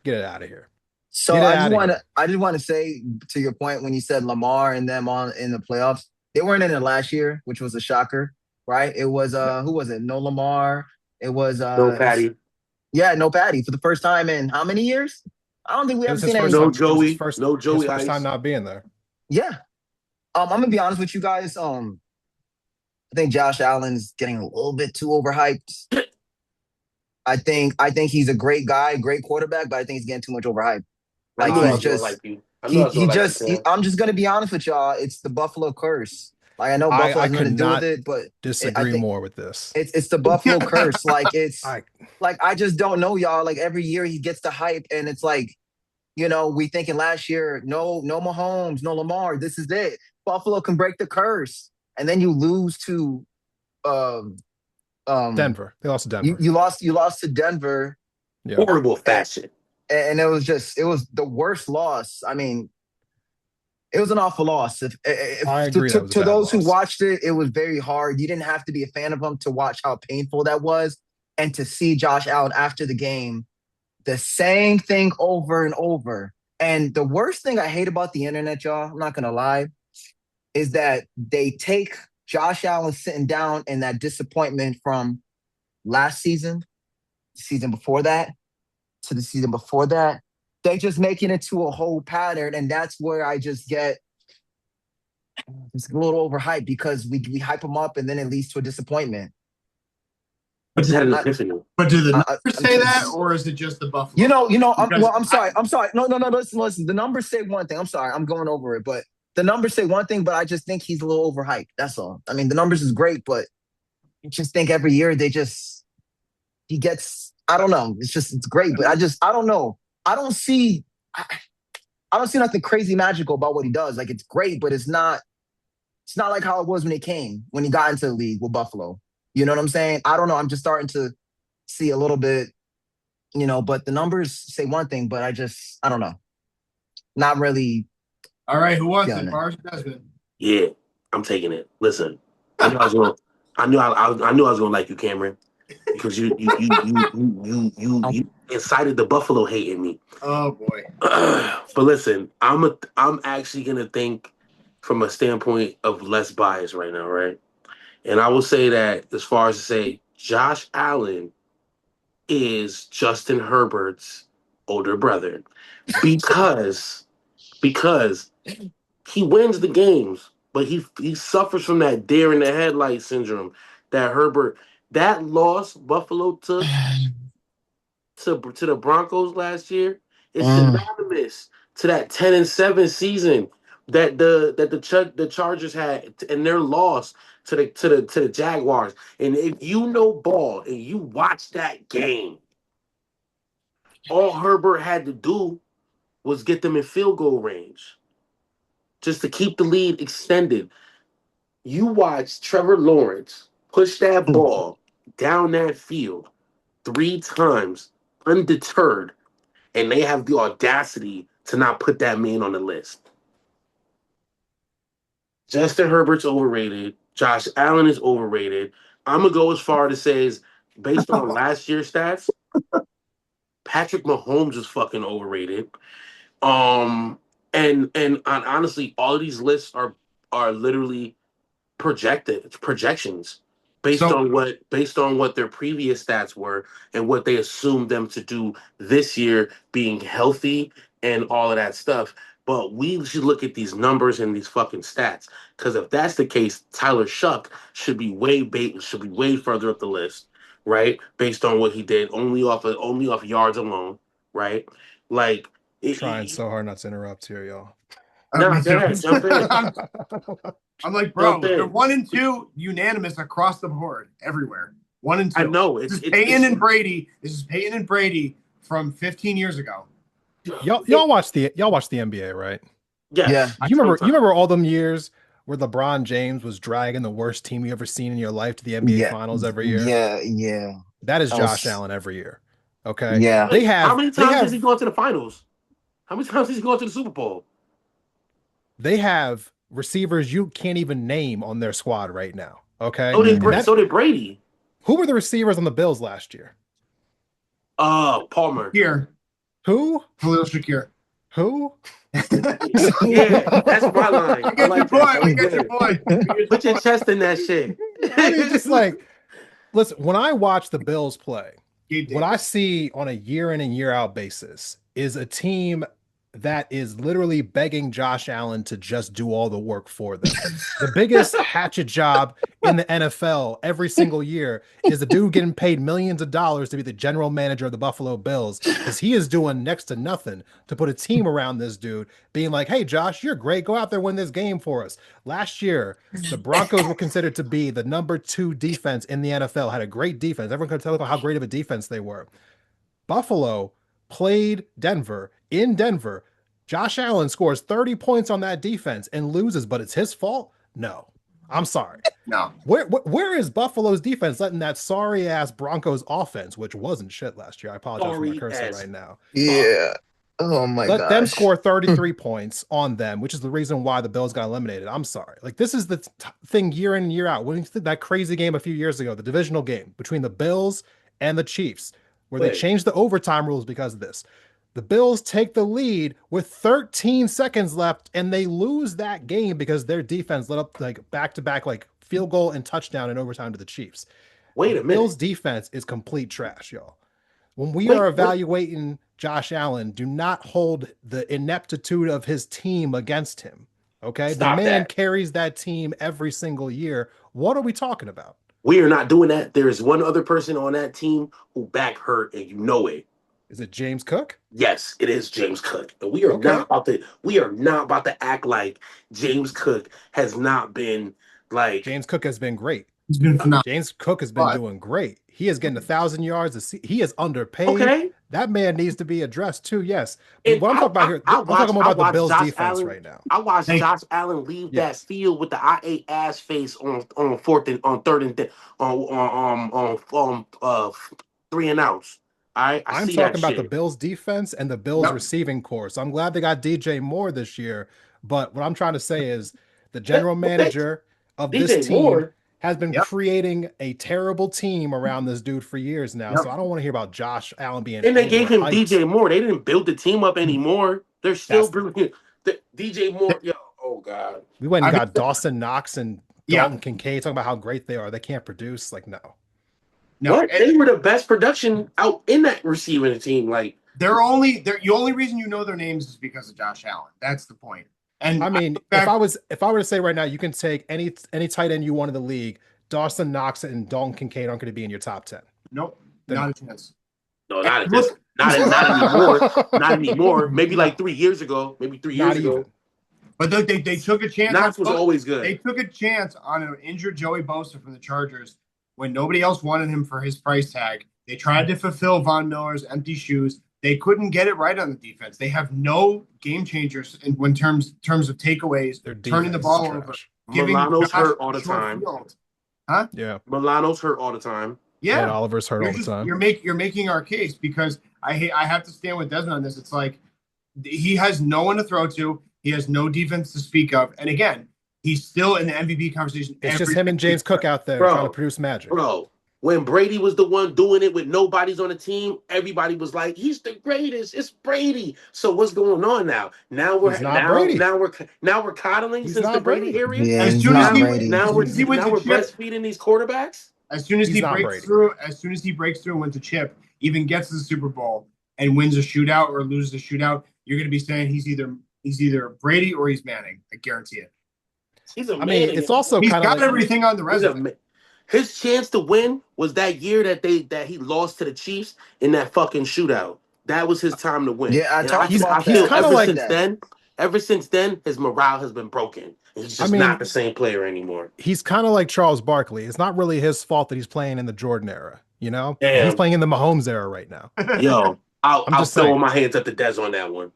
Get it out of here. So Get it I just out of want here. to I just want to say to your point when you said Lamar and them on in the playoffs, they weren't in it last year, which was a shocker, right? It was who was it? No Lamar. It was No Patty. yeah, no Patty for the first time in how many years? I don't think we It ever was his seen first any. No time. It was Joey. No his Joey first time Ice. not being there. Yeah. I'm gonna be honest with you guys. I think Josh Allen's getting a little bit too overhyped. I think he's a great guy, great quarterback, but I think he's getting too much overhyped. I Like knew I he's was gonna just like you. I knew I was gonna like you, Sam. I'm just gonna be honest with y'all. It's the Buffalo curse. Like I know Buffalo I has nothing could to do with not it, but I disagree think more with this. it's the Buffalo curse. Like it's I like I just don't know, y'all. Like every year he gets the hype, and it's like, we thinking last year, no Mahomes, no Lamar. This is it. Buffalo can break the curse, and then you lose to um Denver. They lost to you Denver. you lost to Denver, Yeah. Horrible fashion. and it was the worst loss. I mean, it was an awful loss. If I agree that was a to bad those who loss. watched it, it was very hard. You didn't have to be a fan of them to watch how painful that was, and to see Josh Allen after the game, the same thing over and over. And the worst thing I hate about the internet, y'all, I'm not gonna lie, is that they take Josh Allen sitting down and that disappointment from last season, the season before that, to the season before that. they just making it to a whole pattern, and that's where I just get it's a little overhyped because we hype them up and then it leads to a disappointment. I just had an I, epiphany. But do the I, numbers I'm say that, just, or is it just the Buffalo? Because I'm sorry. I'm sorry. No, no, no. Listen. The numbers say one thing. I'm sorry. I'm going over it, but the numbers say one thing. But I just think he's a little overhyped. That's all. I mean, the numbers is great, but I just think every year he gets. I don't know. It's great, but I don't know. I don't see. I don't see nothing crazy magical about what he does. Like it's great, but it's not. It's not like how it was when he got into the league with Buffalo. You know what I'm saying? I don't know. I'm just starting to see a little bit, but the numbers say one thing, but I don't know. Not really all right, who wants feeling it? it. Bars or Desmond? Yeah, I'm taking it. Listen, I knew I was going. I knew I was going to like you, Cameron, because you incited the Buffalo hate in me. Oh boy. But listen, I'm actually gonna think from a standpoint of less bias right now, right? And I will say that as far as to say, Josh Allen is Justin Herbert's older brother because he wins the games, but he suffers from that deer in the headlight syndrome that Herbert that loss Buffalo took to the Broncos last year is Mm. synonymous to that 10-7 season that the Chargers had and their loss to the Jaguars. And if you know ball and you watch that game, all Herbert had to do was get them in field goal range just to keep the lead extended. You watch Trevor Lawrence push that ball down that field 3 times undeterred, and they have the audacity to not put that man on the list. Justin Herbert's overrated. Josh Allen is overrated. I'm gonna go as far to say is based on last year's stats, Patrick Mahomes is fucking overrated. And honestly, all of these lists are literally projections So based on what their previous stats were and what they assumed them to do this year, being healthy and all of that stuff. But we should look at these numbers and these fucking stats, because if that's the case, Tyler Shuck should be way further up the list, right? Based on what he did, only off yards alone, right? Like Trying so hard not to interrupt here, y'all. me go too. ahead, jump in. I'm like, Jump bro, they're in. 1-2 unanimous across the board everywhere. 1-2. I know This is Peyton and Brady. This is Peyton and Brady from 15 years ago. Y'all watch the NBA, right? Yes. Yeah. You remember all them years where LeBron James was dragging the worst team you ever seen in your life to the NBA Yeah. Finals every year? Yeah. That is That Josh was Allen every year. Okay. yeah. How many times has he gone to the finals? How many times has he gone to the Super Bowl? They have receivers you can't even name on their squad right now. Okay. So did Brady. Who were the receivers on the Bills last year? Palmer. Here. Who? Khalil Shakir. Who? Yeah, that's my line. I like that. We got your point. Put your chest in that shit. I mean, just like, listen, when I watch the Bills play, Gabe what I Davis. see on a year in and year out basis is a team that is literally begging Josh Allen to just do all the work for them. The biggest hatchet job in the NFL every single year is the dude getting paid millions of dollars to be the general manager of the Buffalo Bills, because he is doing next to nothing to put a team around this dude, being like, hey, Josh, you're great. Go out there, win this game for us. Last year, the Broncos were considered to be the number 2 defense in the NFL, had a great defense. Everyone could tell about how great of a defense they were. Buffalo played Denver in Denver. Josh Allen scores 30 points on that defense and loses, but it's his fault? No. I'm sorry. No. Where is Buffalo's defense letting that sorry ass Broncos offense, which wasn't shit last year? I apologize for my cursing right now. Yeah. Oh my Let them gosh. score 33 points on them, which is the reason why the Bills got eliminated. I'm sorry. Like, this is the thing year in and year out. When you did that crazy game a few years ago, the divisional game between the Bills and the Chiefs, where they changed the overtime rules because of this. The Bills take the lead with 13 seconds left, and they lose that game because their defense let up like back-to-back like field goal and touchdown in overtime to the Chiefs. Wait a minute. Bills defense is complete trash, y'all. When we Wait, are wait. evaluating Josh Allen, do not hold the ineptitude of his team against him. Okay. The Stop man that. carries that team every single year. What are we talking about? We are not doing that. There is one other person on that team who back hurt, and you know it. Is it James Cook? Yes, it is James Cook. And Okay. we are not about to act like James Cook has not been like James Cook has been great. He's been phenomenal. James Cook has been But doing great. He is getting 1,000 yards. He is underpaid. okay. That man needs to be addressed too. Yes. But And what I'm talking about here, we're talking more I about the watched Bills Josh defense Allen. right now. I watched Thank you. Josh Allen leave that Yes. field with the I ate ass face on fourth and on third and on 3 and outs. All right, I I'm see that talking about the shit. Bills defense and the Bills Yep. receiving corps. So I'm glad they got DJ Moore this year. But what I'm trying to say is the general manager of this DJ team Moore. has been Yep. creating a terrible team around this dude for years now. Yep. So I don't want to hear about Josh Allen being And they gave him overhyped. DJ Moore. They didn't build the team up anymore. They're still That's- building DJ Moore. Yo, oh god. We went and I got mean, Dawson Knox and Yeah. Dalton Kincaid talking about how great they are. They can't produce. Like, no. no, What? They were the best production out in that receiving team. Like the only reason you know their names is because of Josh Allen. That's the point. And I mean, if I were to say right now, you can take any tight end you want in the league, Dawson Knox and Dalton Kincaid aren't going to be in your top 10. nope, They're not a chance. no, not at this. Not anymore. Not anymore. Maybe like 3 years ago. Maybe 3 years Not ago. even. But they took a chance. Knox was always They good. took a chance on an injured Joey Bosa from the Chargers when nobody else wanted him for his price tag. They tried to fulfill Von Miller's empty shoes. They couldn't get it right on the defense. They have no game changers in terms of takeaways, Their turning the defense ball is over, trash. giving Milano's Josh hurt all the short time. field. Yeah. Milano's hurt all the time. Yeah, And Oliver's hurt all the time. You're making our case because I have to stand with Desmond on this. It's like he has no one to throw to. He has no defense to speak of. And again, he's still in the MVP conversation. It's just him and James Cook out there Bro, trying to produce magic. Bro, when Brady was the one doing it with nobody's on the team, everybody was like, "He's the greatest. It's Brady." So what's going on now? Now we're He's not Brady. now we're coddling He's since not the Brady Brady. area. Yeah, As he's soon as not he- Brady. Now we're he went to chip. breastfeeding these quarterbacks. As soon as He's he not breaks Brady. through, and wins a chip, even gets to the Super Bowl and wins a shootout or loses a shootout, you're going to be saying he's either Brady or he's Manning. I guarantee it. He's a I mean, it's also He's kind got of like everything on the resume. His chance to win was that year that he lost to the Chiefs in that fucking shootout. That was his time to win. Yeah, I And talked about he's that. kinda like- ever since then, his morale has been broken. He's just not the same player anymore. he's kind of like Charles Barkley. It's not really his fault that he's playing in the Jordan era. You know, Damn. he's playing in the Mahomes era right now. Yo, I'll just throw saying. my hands up to Des on that one.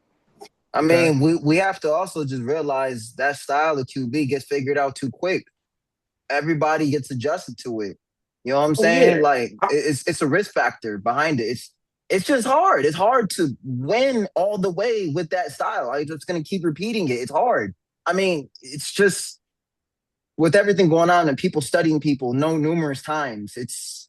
I mean, we have to also just realize that style of QB gets figured out too quick. Everybody gets adjusted to it. You know what I'm saying? Yeah. Like it's a risk factor behind it. It's just hard. It's hard to win all the way with that style. I'm just gonna keep repeating it. It's hard. I mean, it's just with everything going on and people studying people numerous times. It's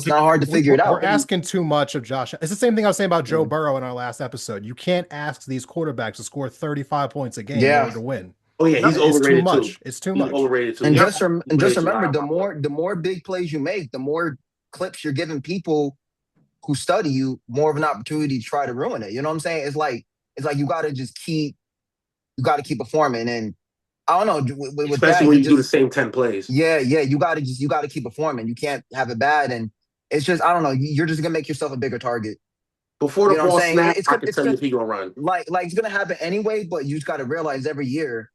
not hard to figure it out. We're asking too much of Josh. It's the same thing I was saying about Joe Burrow in our last episode. You can't ask these quarterbacks to score 35 points a game in order to win. Oh yeah, he's overrated too. It's too He's much. overrated too. And Yeah. just remember, the more big plays you make, the more clips you're giving people who study you more of an opportunity to try to ruin it. You know what I'm saying? It's like you gotta keep performing. And I don't know, with Especially that, when you do the same 10 plays. Yeah, you gotta keep performing. You can't have it bad, and it's just I don't know. You're just gonna make yourself a bigger target. Before the You know what ball I'm saying? snaps, It's I good- can it's tell you good. if he gonna run. Like it's gonna happen anyway, but you just gotta realize every year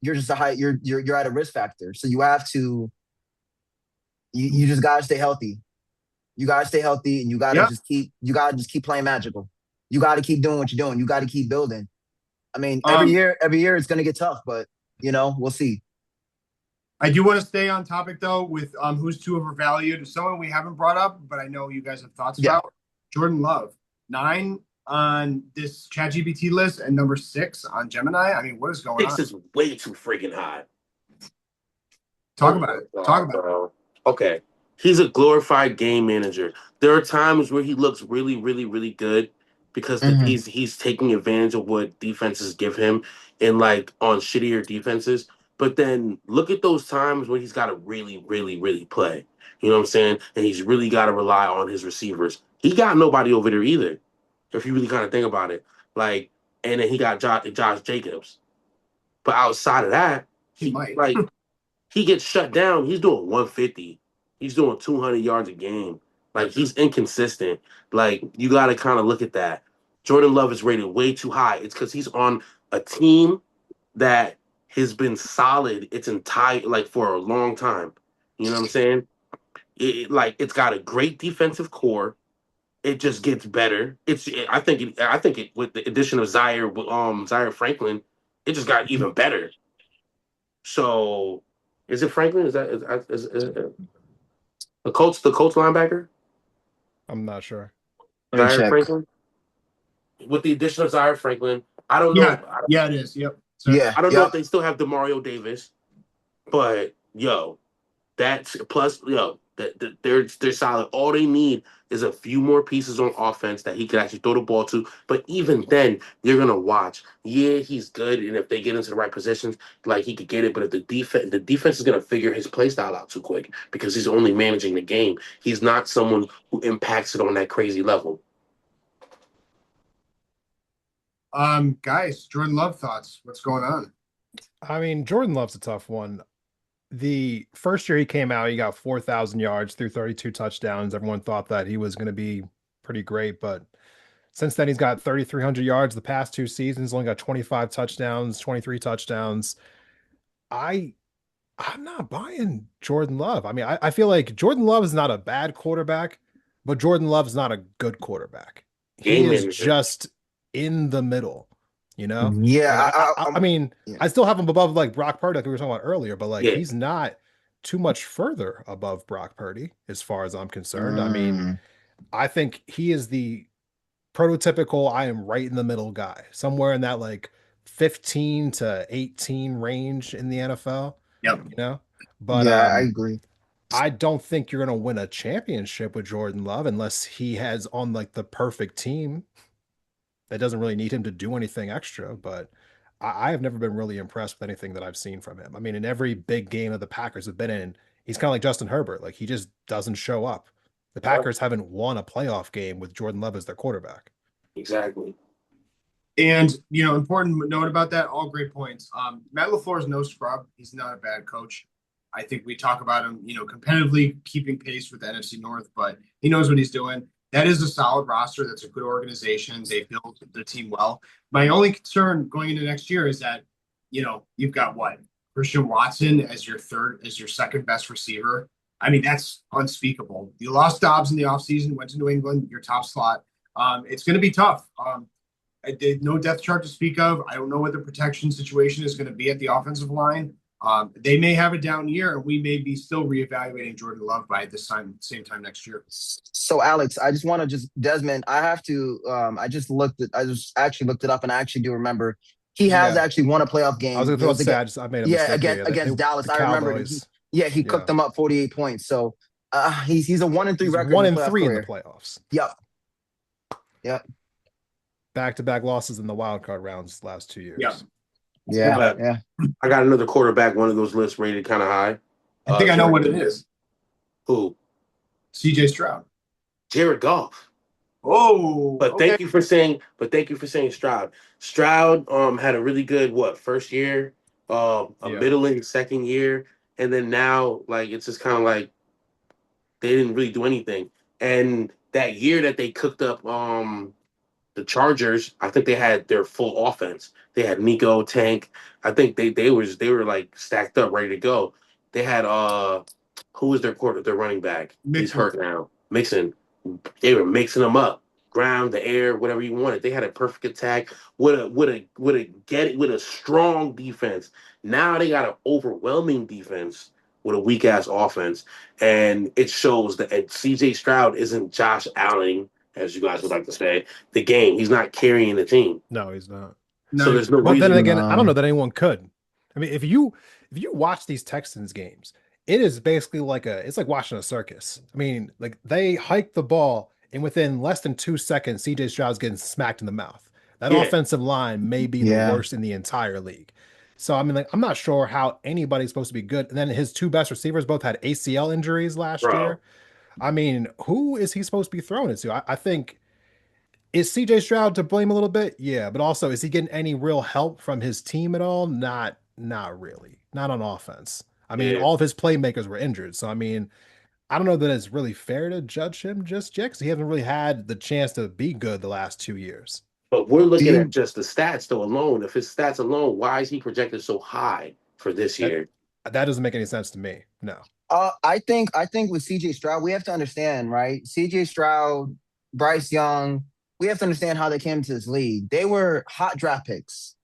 you're just you're at a risk factor. So you have to you just gotta stay healthy. You gotta stay healthy, and you gotta just keep playing magical. You gotta keep doing what you're doing. You gotta keep building. I mean, every year it's gonna get tough, but we'll see. I do want to stay on topic though with who's too overvalued. Someone we haven't brought up, but I know you guys have thoughts about. Jordan Love, 9 on this ChatGPT list and number 6 on Gemini. I mean, what is going 6 on? is way too freaking high. Talk about it. Talk about it. Okay. He's a glorified game manager. There are times where he looks really, really, really good because he's taking advantage of what defenses give him and like on shittier defenses. But then look at those times when he's got to really, really, really play. You know what I'm saying? And he's really got to rely on his receivers. He got nobody over there either, if you really kind of think about it. Like, and then he got Josh Jacobs. But outside of that, He might. he gets shut down. He's doing 150. He's doing 200 yards a game. Like, he's inconsistent. Like, you got to kind of look at that. Jordan Love is rated way too high. It's because he's on a team that has been solid its entire, like, for a long time. You know what I'm saying? It's got a great defensive core. It just gets better. I think it with the addition of Zaire Franklin, it just got even better. So, is it Franklin? Is the Colts linebacker? I'm not sure. Let me Zaire check. Franklin. With the addition of Zaire Franklin, I don't Yeah, know. yeah, it is. Yep. So, Yeah, I don't know yep. if they still have Demario Davis, but yo, that's plus they're solid. All they need is a few more pieces on offense that he can actually throw the ball to. But even then, you're gonna watch. Yeah, he's good, and if they get into the right positions, like he could get it. But if the defense is gonna figure his play style out too quick because he's only managing the game. He's not someone who impacts it on that crazy level. guys, Jordan Love thoughts. What's going on? I mean, Jordan Love's a tough one. The first year he came out, he got 4,000 yards through 32 touchdowns. Everyone thought that he was going to be pretty great, but since then he's got 3,300 yards the past 2 seasons, only got 25 touchdowns, 23 touchdowns. I I'm not buying Jordan Love. I mean, I feel like Jordan Love is not a bad quarterback, but Jordan Love's not a good quarterback. He Game is manager. just in the middle, you know? Yeah, And I mean, yeah. I still have him above like Brock Purdy, like we were talking about earlier, but like Yeah, he's not too much further above Brock Purdy as far as I'm concerned. I mean, Mm, I think he is the prototypical I am right in the middle guy, somewhere in that like 15 to 18 range in the NFL, Yep. you know? But yeah, I agree. I don't think you're going to win a championship with Jordan Love unless he has on like the perfect team that doesn't really need him to do anything extra. But I have never been really impressed with anything that I've seen from him. I mean, in every big game that the Packers have been in, he's kind of like Justin Herbert. Like he just doesn't show up. The yeah, Packers haven't won a playoff game with Jordan Love as their quarterback. exactly. And important note about that, all great points. Matt LaFleur is no scrub. He's not a bad coach. I think we talk about him, competitively keeping pace with the NFC North, but he knows what he's doing. That is a solid roster. That's a good organization. They built the team well. My only concern going into next year is that, you've got what? Christian Watson as your second best receiver. I mean, that's unspeakable. You lost Dobbs in the offseason, went to New England, your top slot. It's going to be tough. I did no depth chart to speak of. I don't know what the protection situation is going to be at the offensive line. They may have a down year, and we may be still reevaluating Jordan Love by this same time next year. So, Alex, I just want to Desmond, I have to, I just actually looked it up and I actually do remember he has Yeah. actually won a playoff I was game. going to It was say, against, I made a yeah, mistake here. against Dallas. The I remember that Cowboys. he cooked them up 48 points. So he's a 1-3 He's record in one his and playoff three in the career. playoffs. Yep. Yep. Back-to-back losses in the wild card rounds last 2 years. Yeah. Yeah. But Yeah. I got another quarterback, one of those lists rated kind of high. I think I know what it is. Who? CJ Stroud. Jared Goff. Oh, But okay. thank you for saying Stroud. Stroud had a really good first year, a Yeah. middling second year, and then now like it's just kind of like they didn't really do anything. And that year that they cooked up the Chargers, I think they had their full offense. They had Nico, Tank. I think they were like stacked up, ready to go. They had who was their running back? He's Mixon. hurt now. Mixon. They were mixing them up. Ground, the air, whatever you wanted. They had a perfect attack with a strong defense. Now they got an overwhelming defense with a weak ass offense. And it shows that CJ Stroud isn't Josh Allen, as you guys would like to say, the game. He's not carrying the team. No, he's not. No, So there's no But then reason. again, I don't No. know that anyone could. I mean, if you watch these Texans games, it is basically it's like watching a circus. I mean, like they hike the ball, and within less than 2 seconds, CJ Stroud's getting smacked in the mouth. That Yeah. offensive line may be the Yeah. worst in the entire league. So I mean, like, I'm not sure how anybody's supposed to be good. And then his two best receivers both had ACL injuries last bro. year. I mean, who is he supposed to be throwing it to? I think is CJ Stroud to blame a little bit? Yeah, but also is he getting any real help from his team at all? Not really. Not on offense. I mean, Yeah, all of his playmakers were injured. So I mean, I don't know that it's really fair to judge him just yet because he hasn't really had the chance to be good the last 2 years. but we're Do looking at you just the stats though alone. If his stats alone, why is he projected so high for this That year? that doesn't make any sense to me. No. I think with CJ Stroud, we have to understand, right? CJ Stroud, Bryce Young, we have to understand how they came into this league. They were hot draft picks,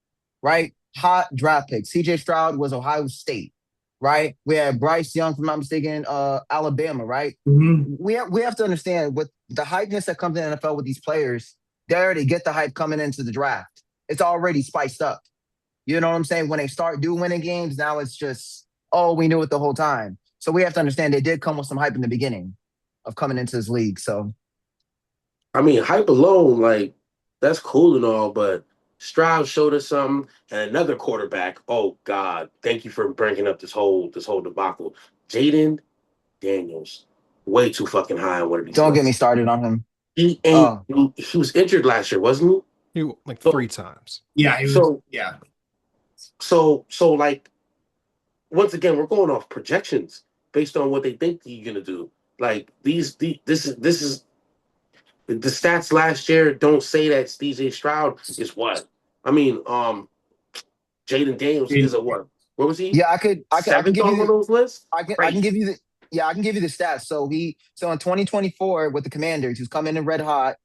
right? Hot draft picks. CJ Stroud was Ohio State, right? We had Bryce Young, if I'm not mistaken, Alabama, right? Mhm. We have to understand with the hypeness that comes in the NFL with these players, they already get the hype coming into the draft. It's already spiced up. You know what I'm saying? When they start winning games, now it's just, oh, we knew it the whole time. So we have to understand they did come with some hype in the beginning of coming into this league. So I mean, hype alone, like that's cool and all, but Stroud showed us something, and another quarterback. Oh God, thank you for bringing up this whole debacle. Jaden Daniels, way too fucking high on one of these don't get me lists. started on him. He ain't. Oh, He was injured last year, wasn't he? He like So, 3 times. Yeah, he was. so, Yeah. so, like once again, we're going off projections based on what they think he's gonna do. Like this is the stats last year don't say that DJ Stroud is what. I mean, Jaden Daniels is a what? What was he? yeah, I can Seventh give on one you of those lists? I can give Crazy. you the yeah, I can give you the stats. So in 2024 with the Commanders, he was coming in red hot.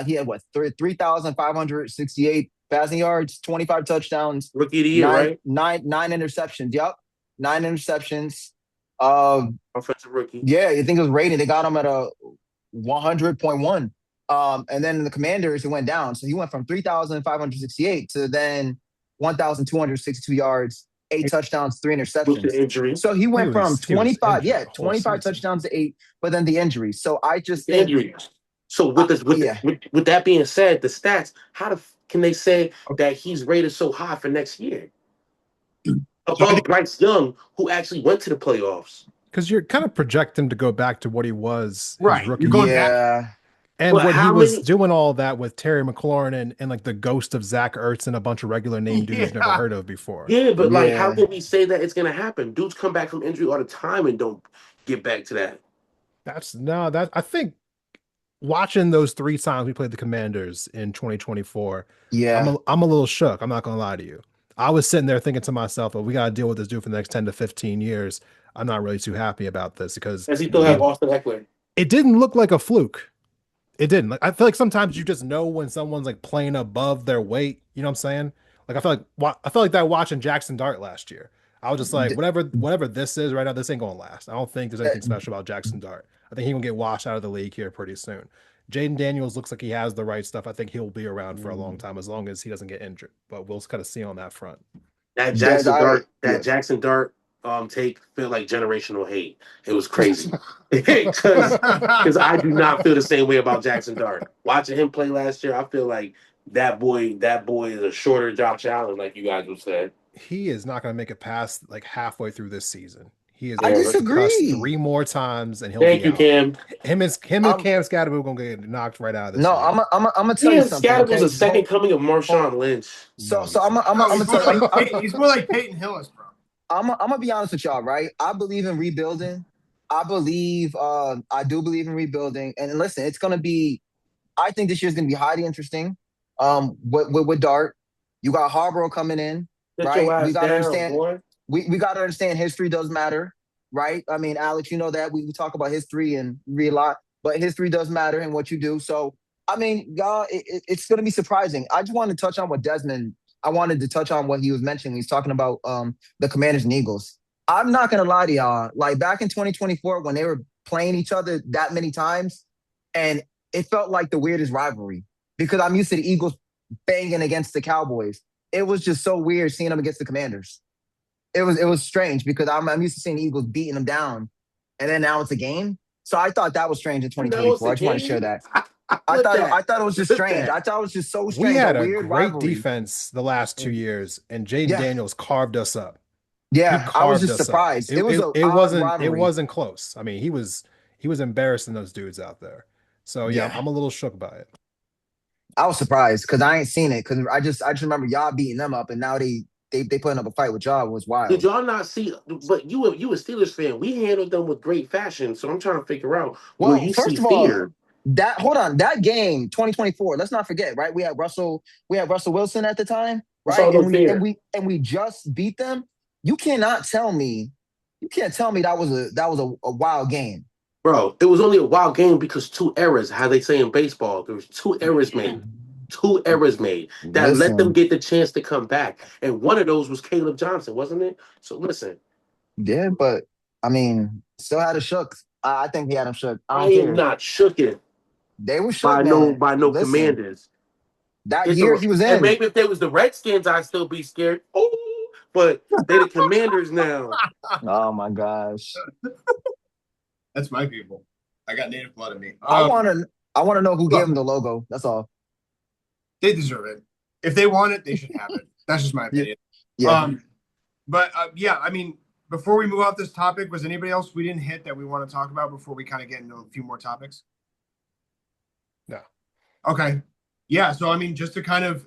He had what 3,568 passing yards, 25 touchdowns, Rookie of the year, right? nine interceptions. Yep, nine interceptions. Uh, Offensive rookie. yeah, I think it was rated. They got him at a 100.1. And then in the Commanders, it went down. So he went from 3,568 to then 1,262 yards, eight touchdowns, three With the interceptions. injury. So he went from He was 25, injured yeah, the whole 25 season. touchdowns to eight, but then the injury. So I just The think, injury. So with this, yeah, with that being said, the stats, can they say that he's rated so high for next year? So I Above think Bryce Young, who actually went to the playoffs. Because you're kind of projecting him to go back to what he was his right. rookie You're going year. back. yeah, And But when he how was many? doing all that with Terry McLaurin and like the ghost of Zach Ertz and a bunch of regular name dudes you've never Yeah. heard of before. Yeah, but like, how yeah. can we say that it's gonna happen? Dudes come back from injury all the time and don't get back to that. That's no, that I think watching those 3 times we played the Commanders in 2024, Yeah. I'm a little shook. I'm not gonna lie to you. I was sitting there thinking to myself, "Well, we gotta deal with this dude for the next 10 to 15 years." I'm not really too happy about this because Does he still have Mm. Austin Eckler? it didn't look like a fluke. It didn't. Like I feel like sometimes you just know when someone's like playing above their weight. You know what I'm saying? Like I felt like that watching Jackson Dart last year. I was just like, D- whatever this is right now, this ain't gonna last. I don't think there's uh, anything special about Jackson Dart. I think he will get washed out of the league here pretty soon. Jaden Daniels looks like he has the right stuff. I think he'll be around for a long time as long as he doesn't get injured. But we'll kind of see on that front. That Des, Jackson I Dart, that yeah. Jackson Dart take feel like generational hate. It was crazy because I do not feel the same way about Jackson Dart. Watching him play last year, I feel like that boy is a shorter Josh Allen, like you guys would say. He is not going to make it past like halfway through this season. He is I going to Yeah, get concussed disagree. 3 more times and he'll thank be you, out. Cam. Him and I'm Cam Scatterby gonna get knocked right out of this no, league. I'm gonna tell you Yeah, something, Scatter's was okay? a second coming of Hold, Marshawn Lynch. No, so he's No, I'm he's gonna more tell like he's more like Peyton Hillis, bro. I'm gonna be honest with y'all, right? I believe in rebuilding. I do believe in rebuilding. And listen, it's gonna be. I think this year's gonna be highly interesting. With Dart, you got Harborough coming in, Sit your right? We ass gotta down, understand. boy. We gotta understand history does matter, right? I mean, Alex, you know that we talk about history and read a lot, but history does matter in what you do. So, I mean, y'all, it's gonna be surprising. I just wanted to touch on what Desmond. I wanted to touch on what he was mentioning. He's talking about the Commanders and Eagles. I'm not gonna lie to y'all. Like back in 2024, when they were playing each other that many times, and it felt like the weirdest rivalry because I'm used to the Eagles banging against the Cowboys. It was just so weird seeing them against the Commanders. It was strange because I'm used to seeing the Eagles beating them down, and then now it's a game. So I thought that was strange in You know it's 2024. a I just want to share game. that. Flip that. I thought it was just Flip strange. that. I thought it was just so We strange, a had a weird great rivalry. defense the last 2 years, and Jaden Yeah, Daniels carved us up. He yeah. I was carved just us up. surprised. It It was it, a it odd wasn't it rivalry. wasn't close. I mean, he was embarrassing those dudes out there. So yeah, Yeah, I'm a little shook by it. I was surprised because I ain't seen it because I just remember y'all beating them up, and now they putting up a fight with y'all was Did wild. y'all not see? But you a Steelers fan. We handled them with great fashion. So I'm trying to figure out where Well, you see first of all, fear. that hold on, that game 2024. Let's not forget, right? We had Russell Wilson at the time, I saw right? no fear, And we just beat them. You cannot tell me, you can't tell me that was a wild game. bro. It was only a wild game because two errors. How they say in baseball, there was two errors made. Two errors made that let them Listen, get the chance to come back, and one of those was Caleb Johnson, wasn't it? So listen, yeah, but I mean, still had a shook. I think he had him shook. I I don't am care. not shooken They were shook, by no man. by no Listen, commanders. that It's year the he was and in. maybe if they was the Redskins, I'd still be scared. Oh, but they the Commanders now. Oh my gosh. That's my people. I got native blood in me. I wanna know who gave Look, him the logo. That's all. they deserve it. If they want it, they should have it. That's just my Yeah. opinion. Yeah. But yeah, I mean, before we move off this topic, was anybody else we didn't hit that we want to talk about before we kind of get into a few more topics? No. Okay. Yeah. So I mean, just to kind of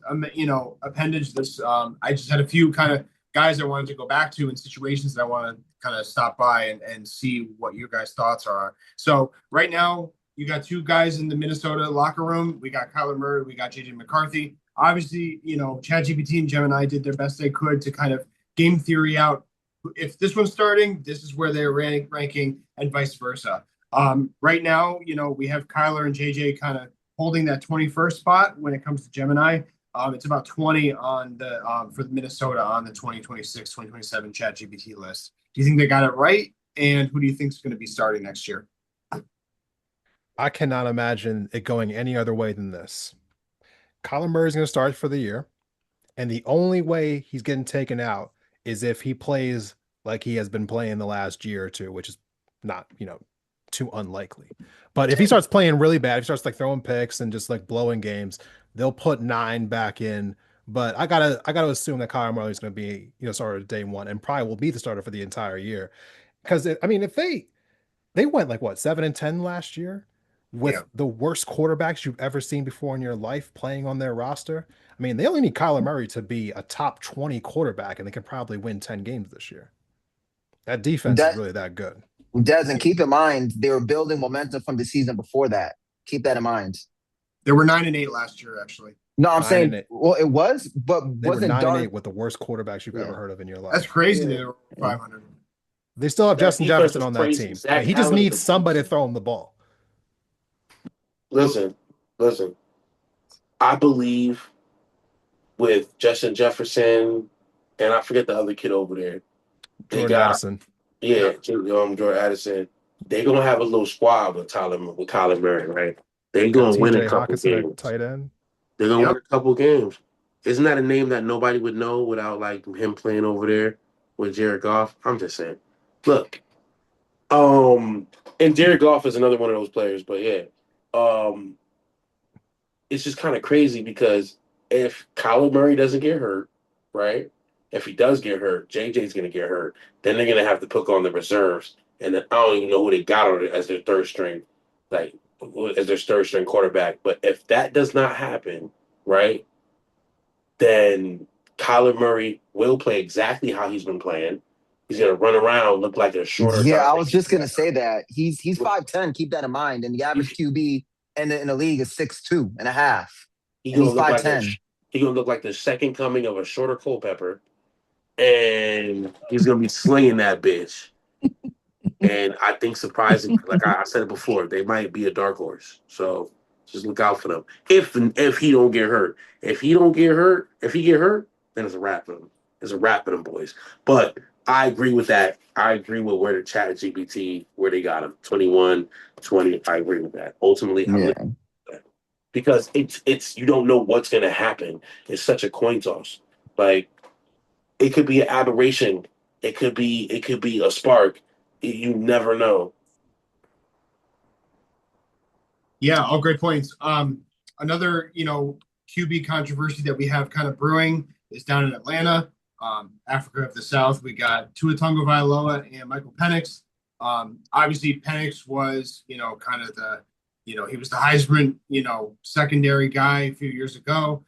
appendage this, I just had a few kind of guys I wanted to go back to and situations that I want to kind of stop by and see what your guys' thoughts are. So right now, you got two guys in the Minnesota locker room. We got Kyler Murray, we got JJ McCarthy. Obviously, ChatGPT and Gemini did their best they could to kind of game theory out. If this one's starting, this is where they're ranking, and vice versa. Right now, we have Kyler and JJ kind of holding that 21st spot when it comes to Gemini. It's about 20 on the for the Minnesota on the 2026, 2027 ChatGPT list. Do you think they got it right? And who do you think is going to be starting next year? I cannot imagine it going any other way than this. Kyler Murray's going to start for the year, and the only way he's getting taken out is if he plays like he has been playing the last year or two, which is not, too unlikely. But if he starts playing really bad, if he starts like throwing picks and just like blowing games, they'll put 9 back in. But I gotta assume that Kyler Murray's going to be, starter day one and probably will be the starter for the entire year. Because I mean, if they went like what 7-10 last year Yeah, with the worst quarterbacks you've ever seen before in your life playing on their roster. I mean, they only need Kyler Murray to be a top 20 quarterback, and they can probably win 10 games this year. That defense is That really that good. doesn't keep in mind they were building momentum from the season before that. Keep that in mind. they were 9-8 last year, actually. No, I'm Nine and saying, eight. well, it was, but They were wasn't 9-8 Dark. with the worst quarterbacks you've ever Yeah. heard of in your That's life. crazy. Yeah. They were Yeah. 500. They still have That Justin defense Jefferson was on that crazy. team. Zach He just Allen is needs a somebody to beast. throw him the ball. Listen, listen. I believe with Justin Jefferson and I forget the other kid over there. They Jordan got Addison. yeah, Jordan Addison. They gonna have a little squad with Kyler Murray, right? They Got gonna win a TJ couple Hawkinson at games. tight end. They're gonna win Yep. a couple games. Isn't that a name that nobody would know without like him playing over there with Jared Goff? I'm just saying. Look, and Jared Goff is another one of those players, but yeah, um, it's just kind of crazy because if Kyler Murray doesn't get hurt, right? If he does get hurt, JJ's gonna get hurt. Then they're gonna have to put on the reserves, and then I don't even know who they got on it as their third string, like as their third string quarterback. But if that does not happen, right, then Kyler Murray will play exactly how he's been playing. He's gonna run around, look like a shorter Yeah, I Jonathan. was just gonna say that. He's 5'10, keep that in mind. And the average QB in the league is 6'2 and a half. He And gonna he's look like a 5'10. he gonna look like the second coming of a shorter Culpepper, and he's gonna be slinging that bitch. And I think surprisingly, like I said it before, they might be a dark horse. So just look out for them. If he don't get hurt, if he get hurt, then it's a wrap for him. It's a wrap for them boys. But I agree with that. I agree with where the chat GPT, where they got him. 21, 20. I agree with that. Ultimately, I'm Yeah. looking at that. Because it's you don't know what's gonna happen. It's such a coin toss. Like it could be an aberration. It could be a spark. You never know. Yeah, all great points. Another, QB controversy that we have kind of brewing is down in Atlanta, Africa of the South. We got Tua Tagovailoa and Michael Penix. Obviously, Penix was, kind of he was the Heisman, secondary guy a few years ago.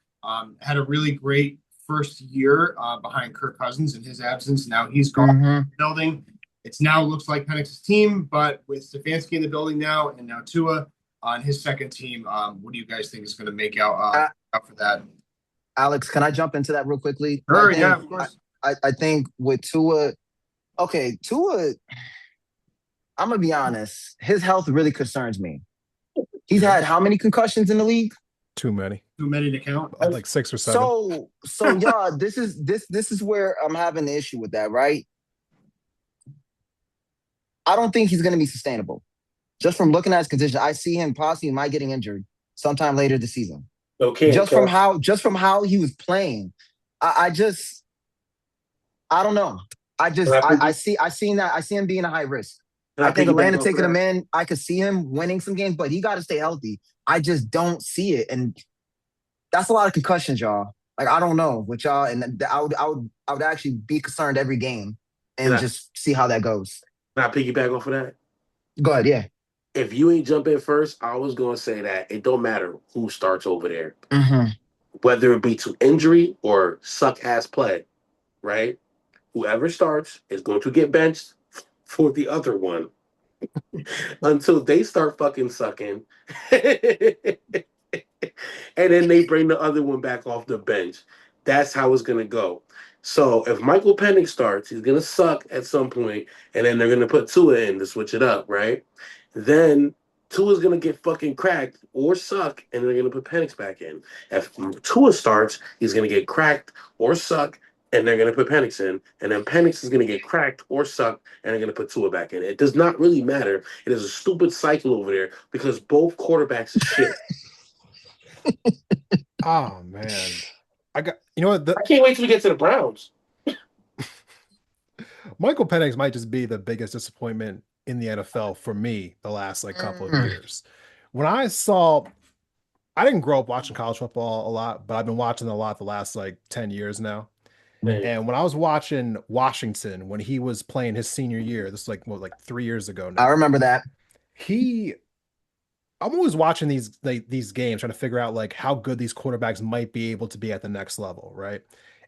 Had a really great first year behind Kirk Cousins in his absence. Now he's gone Mm-hmm. building. It's now looks like Penix's team, but with Stefanski in the building now and now Tua on his second team, what do you guys think is going to make out for that? Alex, can I jump into that real quickly? Sure, yeah, of course. I think with Tua, okay, Tua, I'm gonna be honest, his health really concerns me. He's had how many concussions in the league? Too many. Too many to count. Like 6 or 7. So yeah, this is where I'm having the issue with that, right? I don't think he's gonna be sustainable. Just from looking at his condition, I see him possibly might getting injured sometime later this season. Okay. Just from how he was playing, I don't know. I see him being a high risk. I think Atlanta taking him in, I could see him winning some games, but he got to stay healthy. I just don't see it, and that's a lot of concussions, y'all. Like I don't know with y'all, and I would actually be concerned every game and just see how that goes. Can I piggyback off of that? Go ahead, yeah. If you ain't jump in first, I was gonna say that it don't matter who starts over there, whether it be to injury or suck ass play, right? Whoever starts is going to get benched for the other one until they start fucking sucking. And then they bring the other one back off the bench. That's how it's going to go. So if Michael Penix starts, he's going to suck at some point, and then they're going to put Tua in to switch it up, right? Then Tua's going to get fucking cracked or suck, and they're going to put Penix back in. If Tua starts, he's going to get cracked or suck, and they're going to put Penix in, and then Penix is going to get cracked or suck, and they're going to put Tua back in. It does not really matter. It is a stupid cycle over there because both quarterbacks are shit. Oh man, you know what? I can't wait till we get to the Browns. Michael Penix might just be the biggest disappointment in the NFL for me the last couple of years. When I didn't grow up watching college football a lot, but I've been watching a lot the last 10 years now. Man. And when I was watching Washington when he was playing his senior year, this is 3 years ago now. I remember that. I'm always watching these games, trying to figure out how good these quarterbacks might be able to be at the next level, right?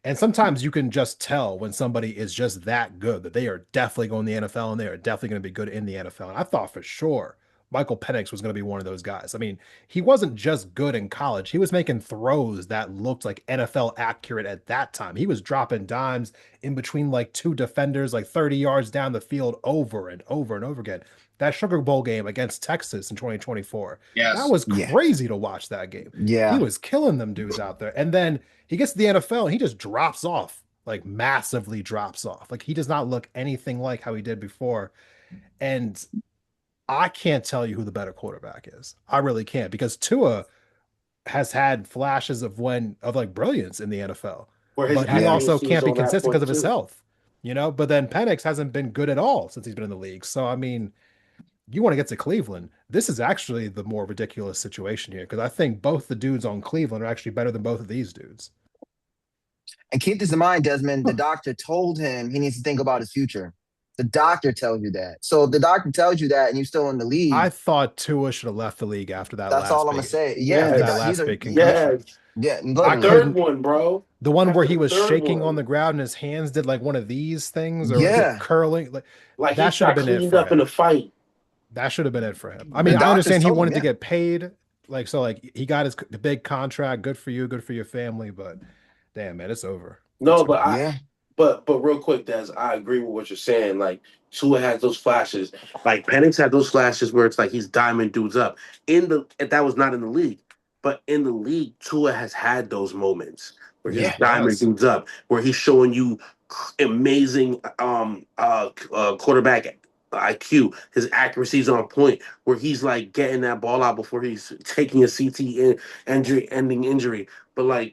And sometimes you can just tell when somebody is just that good that they are definitely going to the NFL and they are definitely going to be good in the NFL. And I thought for sure Michael Penix was going to be one of those guys. I mean, he wasn't just good in college. He was making throws that looked like NFL accurate at that time. He was dropping dimes in between two defenders, 30 yards down the field over and over and over again. That Sugar Bowl game against Texas in 2024. Yes. That was crazy to watch that game. Yeah. He was killing them dudes out there. And then he gets to the NFL and he just drops off, massively drops off. He does not look anything like how he did before. And I can't tell you who the better quarterback is. I really can't, because Tua has had flashes of brilliance in the NFL, but he also can't be consistent because of his health, but then Penix hasn't been good at all since he's been in the league. So, I mean, you want to get to Cleveland. This is actually the more ridiculous situation here, because I think both the dudes on Cleveland are actually better than both of these dudes. And keep this in mind, Desmond, the doctor told him he needs to think about his future. The doctor tells you that. So if the doctor tells you that and you're still in the league. I thought Tua should have left the league after that. That's all I'm going to say. Yeah. That last big concussion. Yeah. The third one, bro. The one where he was shaking on the ground and his hands did one of these things, or was it curling? That should have been it for him. In a fight. That should have been it for him. I mean, I understand he wanted to get paid. He got his big contract. Good for you. Good for your family. But damn, man, it's over. No, but real quick, Des, I agree with what you're saying. Tua has those flashes. Penix had those flashes where it's he's diamond dudes up. That was not in the league, but in the league, Tua has had those moments where he's diamond dudes up, where he's showing you amazing quarterback IQ. His accuracy is on point, where he's getting that ball out before he's taking a CT ending injury. But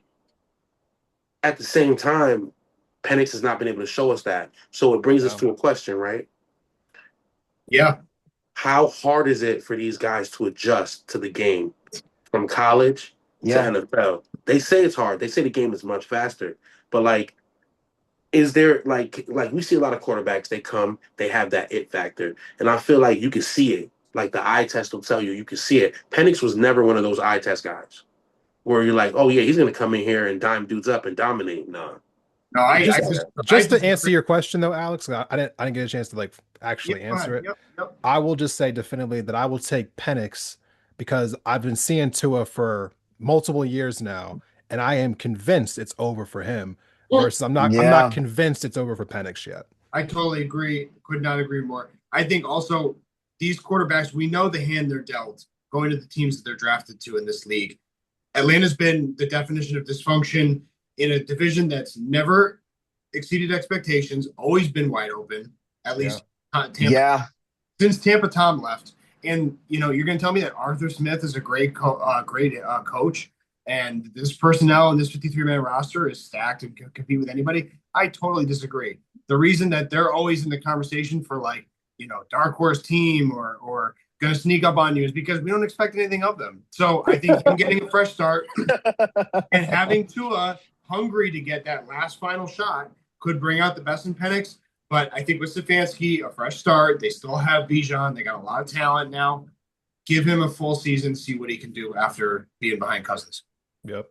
at the same time, Penix has not been able to show us that. So it brings us to a question, right? Yeah. how hard is it for these guys to adjust to the game from college to Yeah. NFL? They say it's hard. They say the game is much faster. But like, is there like we see a lot of quarterbacks, they come, they have that it factor. And I feel like you can see it. Like the eye test will tell you, you can see it. Penix was never one of those eye test guys where you're like, oh yeah, he's gonna come in here and dime dudes up and dominate. No. No, Just I to answer disagree. your question though, Alex, I didn't get a chance to like Yep, actually go answer ahead. it. Yep. I will just say definitively that I will take Penix because I've been seeing Tua for multiple years now, and I am convinced it's over for him. Versus I'm not Yeah. convinced it's over for Penix yet. I totally agree. Could not agree more. I think also these quarterbacks, we know the hand they're dealt going to the teams that they're drafted to in this league. Atlanta's been the definition of dysfunction in a division that's never exceeded expectations, always been wide open, at Yeah. least Tampa, Yeah. since Tampa Tom left. And you're going to tell me that Arthur Smith is a great coach, and this personnel and this 53-man roster is stacked and can compete with anybody. I totally disagree. The reason that they're always in the conversation for dark horse team or going to sneak up on you is because we don't expect anything of them. So I think him getting a fresh start and having Tua hungry to get that last final shot could bring out the best in Penix. But I think with Stefanski, a fresh start. They still have Bijan. They got a lot of talent now. Give him a full season, see what he can do after being behind Cousins. Yep.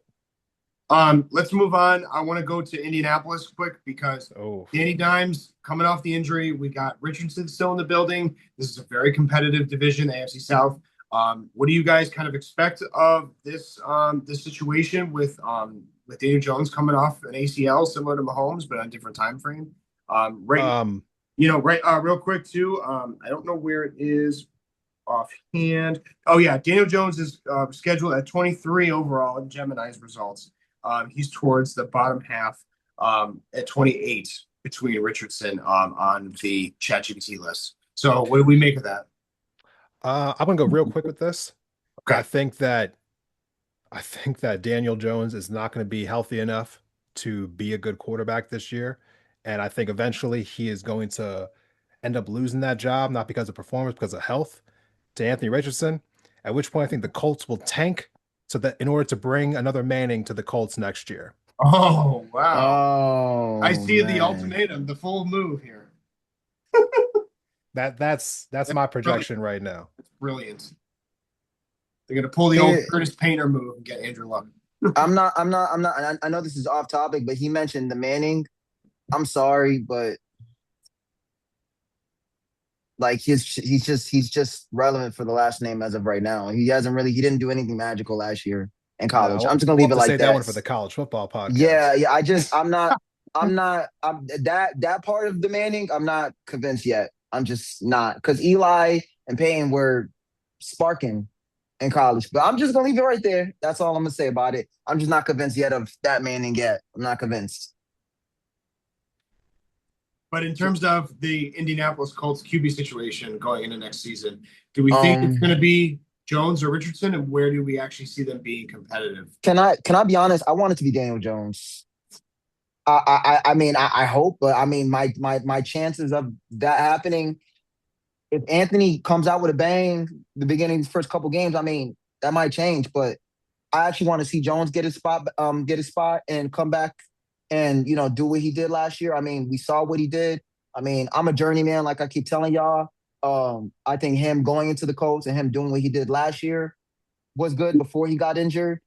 Let's move on. I want to go to Indianapolis quick because Danny Dimes coming off the injury. We got Richardson still in the building. This is a very competitive division, the AFC South. What do you guys kind of expect of this situation with Daniel Jones coming off an ACL similar to Mahomes, but on a different time frame? Real quick too. I don't know where it is offhand. Oh yeah, Daniel Jones is scheduled at 23 overall in Gemini's results. He's towards the bottom half at 28 between Richardson on the ChatGPT list. So what do we make of that? I'm gonna go real quick with this. Okay. I think that Daniel Jones is not going to be healthy enough to be a good quarterback this year. And I think eventually he is going to end up losing that job, not because of performance, because of health, to Anthony Richardson. At which point I think the Colts will tank so that in order to bring another Manning to the Colts next year. Oh, wow. Oh, I see the man. ultimatum, the full move here. That's my projection right now. It's brilliant. They're gonna pull the old Curtis Painter move and get Andrew Luck. I'm not. I know this is off topic, but he mentioned the Manning. I'm sorry, but like he's just relevant for the last name as of right now. He didn't do anything magical last year in college. Yeah, I'm just gonna leave it like say that. One for the college football podcast. Yeah. I'm not. That part of the Manning. I'm not convinced yet. I'm just not, because Eli and Peyton were sparking in college. But I'm just gonna leave it right there. That's all I'm gonna say about it. I'm just not convinced yet of that Manning yet. I'm not convinced. But in terms of the Indianapolis Colts QB situation going into next season, do we think it's going to be Jones or Richardson, and where do we actually see them being competitive? Can I be honest? I want it to be Daniel Jones. I hope, but I mean, my chances of that happening, if Anthony comes out with a bang the beginning of the first couple games, I mean, that might change. But I actually want to see Jones get his spot and come back and do what he did last year. I mean, we saw what he did. I mean, I'm a journeyman, like I keep telling y'all. I think him going into the Colts and him doing what he did last year was good before he got injured.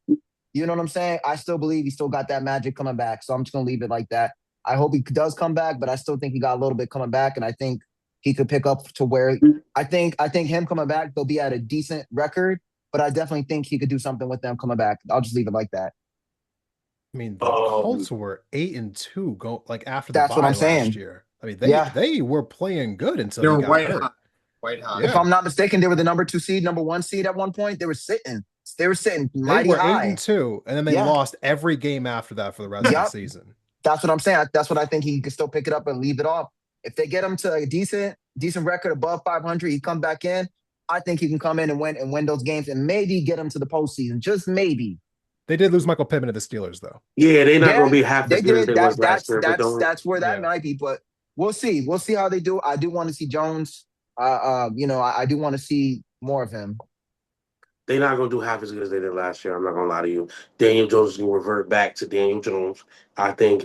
You know what I'm saying? I still believe he still got that magic coming back. So I'm just going to leave it like that. I hope he does come back, but I still think he got a little bit coming back. And I think he could pick up to where I think him coming back, they'll be at a decent record, but I definitely think he could do something with them coming back. I'll just leave it like that. I mean, the Colts were 8-2 after the That's what I'm saying. last year. I mean, they were playing good until they were got hurt. White hot. Yeah. If I'm not mistaken, they were the number 2 seed, number 1 seed at one point. They were sitting mighty high. 8-2, and then they lost every game after that for the rest of the season. That's what I'm saying. That's what I think he can still pick it up and leave it off. If they get him to a decent record above 500, he come back in. I think he can come in and win those games and maybe get him to the postseason. Just maybe. They did lose Michael Pittman to the Steelers, though. Yeah, they're not going to be half as good as they was last year. That's where that might be, but we'll see. We'll see how they do. I do want to see Jones. I do want to see more of him. They're not gonna do half as good as they did last year. I'm not gonna lie to you. Daniel Jones is gonna revert back to Daniel Jones. I think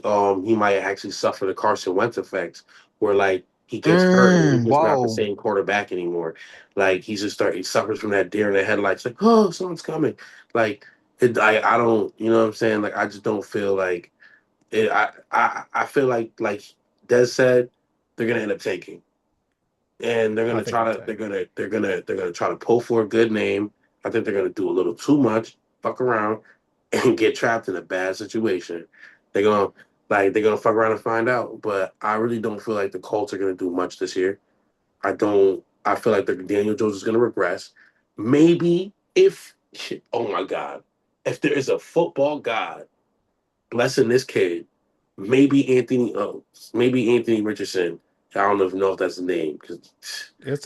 he might actually suffer the Carson Wentz effect, where like he gets hurt and he's just not the Whoa. same quarterback anymore. Like he suffers from that deer in the headlights. Like, oh, someone's coming. Like I don't, you know what I'm saying? Like I just don't feel like it. I feel like Des said, they're gonna end up taking, and they're I gonna think try they'll to take. they're gonna try to pull for a good name. I think they're gonna do a little too much, fuck around, and get trapped in a bad situation. They're gonna they're gonna fuck around and find out. But I really don't feel like the Colts are gonna do much this year. I don't. I feel like the Daniel Jones is gonna regress. Maybe if oh my god, if there is a football god blessing this kid, maybe maybe Anthony Richardson. I don't know if that's the name because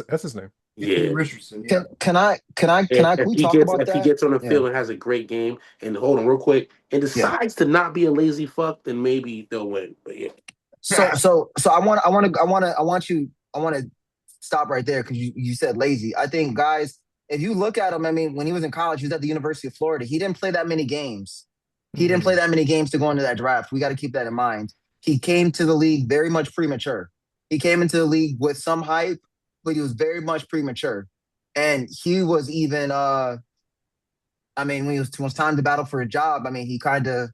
That's his name. Anthony yeah. Richardson, yeah. Can we talk about If he that? gets on the Yeah. field and has a great game, and hold on real quick, and Yeah. decides to not be a lazy fuck, then maybe they'll win. But yeah, So I want to stop right there because you said lazy. I think guys, if you look at him, I mean, when he was in college, he was at the University of Florida. He didn't play that many games. He didn't play Mhm. that many games to go into that draft. We got to keep that in mind. He came to the league very much premature. He came into the league with some hype, but he was very much premature. And he was even I mean, when it was time to battle for a job, I mean, he kind of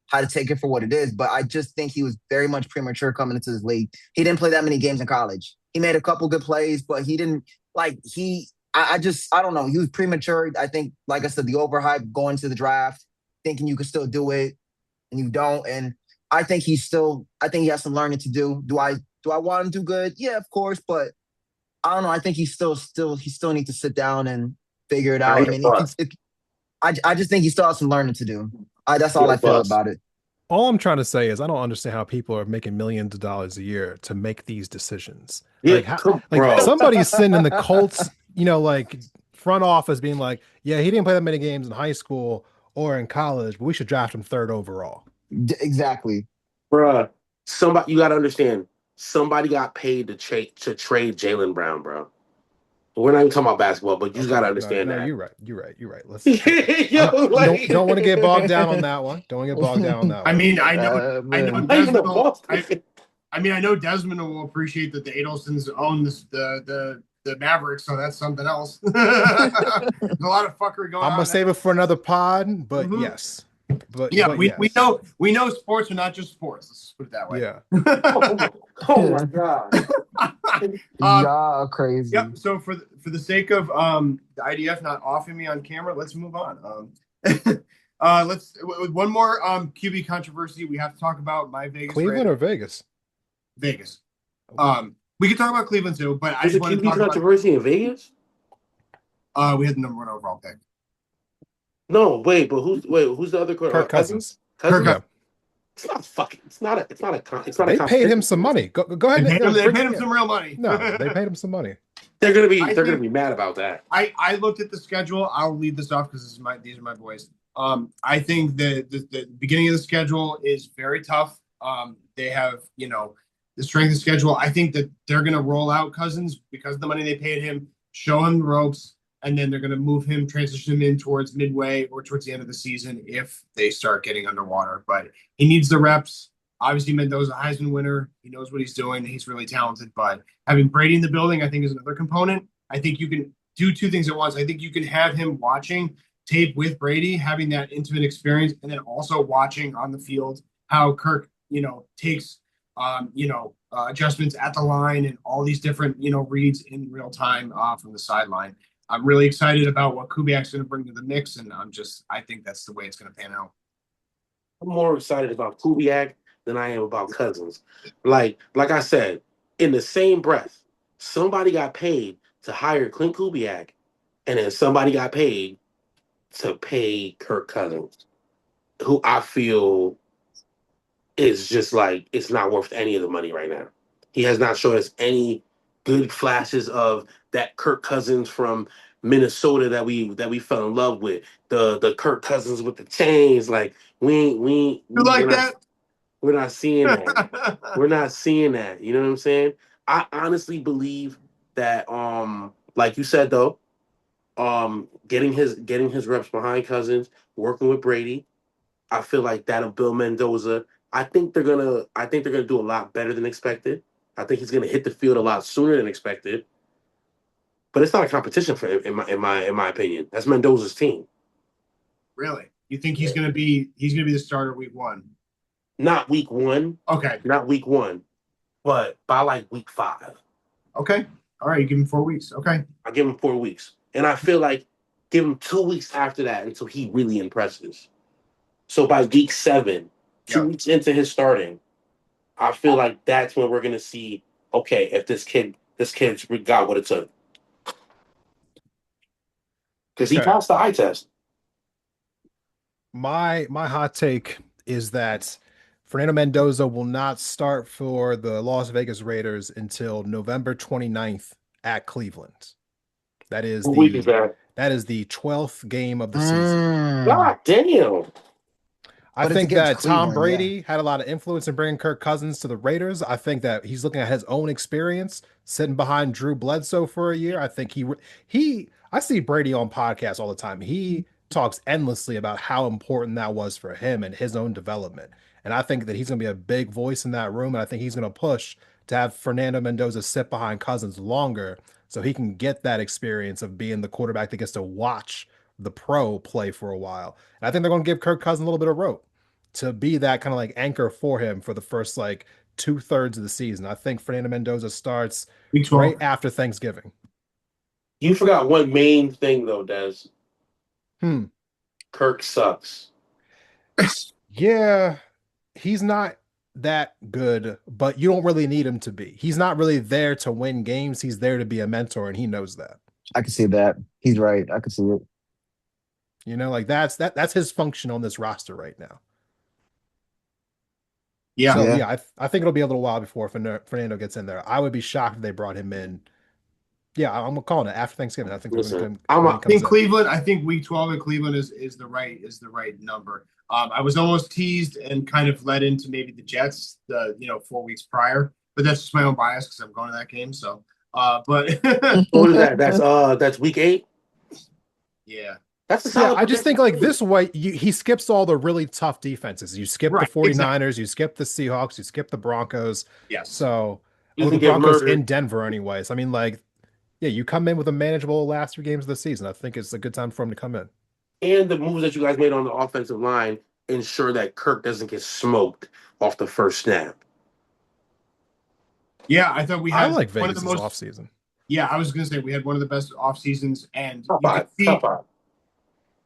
had to take it for what it is. But I just think he was very much premature coming into this league. He didn't play that many games in college. He made a couple good plays, but he didn't like he. I don't know. He was premature. I think, like I said, the overhype going to the draft, thinking you could still do it, and you don't. And I think I think he has some learning to do. Do I want him to do good? Yeah, of course. But I don't know. I think he still needs to sit down and figure it nah, out. he I a mean, bust. I just think he still has some learning to do. That's He all a I feel bust. about it. All I'm trying to say is I don't understand how people are making millions of dollars a year to make these decisions. Yeah, Like how come, like bro. somebody's sitting in the Colts, like front office being like, yeah, he didn't play that many games in high school or in college, but we should draft him third overall. Exactly. Bruh, somebody you gotta understand. Somebody got paid to trade Jalen Brown, bro. We're not even talking about basketball, but you just Okay. gotta No, understand no, that. you're right. You're right. You're right. Let's Yo, I'm don't want to get bogged down on like that one. Don't wanna get bogged down on that I one. mean, I know Man. not even a Desmond will. Boston fan. I mean, I know Desmond will appreciate that the Adelsons own the Mavericks, so that's something else. There's a lot of fuckery going I'm gonna on. save it for another pod, but Mhm. yes. But Yeah, but we yes. know sports are not just sports. Let's put it that way. Yeah. Oh my god. um, Y'all crazy. yep. So for the sake of the IDF not offing me on camera, let's move on. Let's with one more QB controversy we have to talk about. My Vegas Cleveland Raiders. or Vegas? Vegas. We can talk about Cleveland too, but I There's just a want to QB talk about. controversy in Vegas? We had the number one overall pick. No, wait, but who's the other Kirk Cousins? Cousins. Kirk Cousins? Yeah. Cousins. It's not fucking. It's not a They paid him competition. some money. Go ahead and They bring paid it. him Yeah. some real money. No, they paid him some money. I They're gonna think be mad about that. I looked at the schedule. I'll lead this off because these are my boys. I think the beginning of the schedule is very tough. They have the strength of schedule. I think that they're going to roll out Cousins because of the money they paid him, show him the ropes, and then they're going to move him, transition him in towards midway or towards the end of the season if they start getting underwater. But he needs the reps. Obviously, Mendoza, Heisman winner. He knows what he's doing. He's really talented. But having Brady in the building, I think, is another component. I think you can do two things at once. I think you can have him watching tape with Brady, having that intimate experience, and then also watching on the field how Kirk, takes, adjustments at the line and all these different, reads in real time from the sideline. I'm really excited about what Kubiak's going to bring to the mix, and I think that's the way it's going to pan out. I'm more excited about Kubiak than I am about Cousins. Like I said, in the same breath, somebody got paid to hire Clint Kubiak, and then somebody got paid to pay Kirk Cousins, who I feel is just like it's not worth any of the money right now. He has not shown us any good flashes of that Kirk Cousins from Minnesota that we fell in love with. The Kirk Cousins with the chains, like You like that? we're not seeing that. We're not seeing that. You know what I'm saying? I honestly believe that like you said though, getting his reps behind Cousins, working with Brady. I feel like that'll build Mendoza. I think they're gonna do a lot better than expected. I think he's gonna hit the field a lot sooner than expected. But it's not a competition for him, in my opinion. That's Mendoza's team. Really? You think Yeah. he's gonna be the starter week 1? Not week 1. Okay. Not week 1. But by like week 5. Okay. All right. You give him 4 weeks. Okay. I give him 4 weeks. And I feel like give him 2 weeks after that until he really impresses. So by week 7, 2 weeks into his starting, I feel like that's when we're gonna see, okay, if this kid's got what it took. Because he Okay. passed the eye test. My hot take is that Fernando Mendoza will not start for the Las Vegas Raiders until November 29th at Cleveland. That is What week is that? that is the 12th game of the season. God damn. I But it's think against that Tom Cleveland, yeah. Brady had a lot of influence in bringing Kirk Cousins to the Raiders. I think that he's looking at his own experience sitting behind Drew Bledsoe for a year. I think I see Brady on podcasts all the time. He talks endlessly about how important that was for him and his own development. And I think that he's going to be a big voice in that room. And I think he's going to push to have Fernando Mendoza sit behind Cousins longer so he can get that experience of being the quarterback that gets to watch the pro play for a while. And I think they're going to give Kirk Cousins a little bit of rope to be that kind of like anchor for him for the first like 2/3 of the season. I think Fernando Mendoza starts Week 12. right after Thanksgiving. You forgot one main thing though, Des. Hmm. Kirk sucks. Yeah, he's not that good, but you don't really need him to be. He's not really there to win games. He's there to be a mentor, and he knows that. I can see that. He's right. I can see it. You know, like that's his function on this roster right now. Yeah. So Yeah. yeah, I think it'll be a little while before Fernando gets in there. I would be shocked if they brought him in. Yeah, I'm calling it after Thanksgiving. I think they're Listen, going to I'm when a- he I comes think in. Cleveland. I think week 12 at Cleveland is the right number. I was almost teased and kind of led into maybe the Jets, 4 weeks prior, but that's just my own bias because I'm going to that game. So, but What is that? That's week 8. yeah, That's a Yeah, solid. I just think prediction. like this way, he skips all the really tough defenses. You skip the Right, 49ers, you skip the Seahawks, you skip the Broncos. yes, So, He the doesn't get Broncos murdered. in Denver anyways. I mean, like, yeah, you come in with a manageable last 3 games of the season. I think it's a good time for him to come in. And the moves that you guys made on the offensive line ensure that Kirk doesn't get smoked off the first snap. yeah. I thought we I had like one of Vegas' the most. offseason. Yeah, I was going to say we had one of the best off seasons, and Top you could 5. see. Top 5.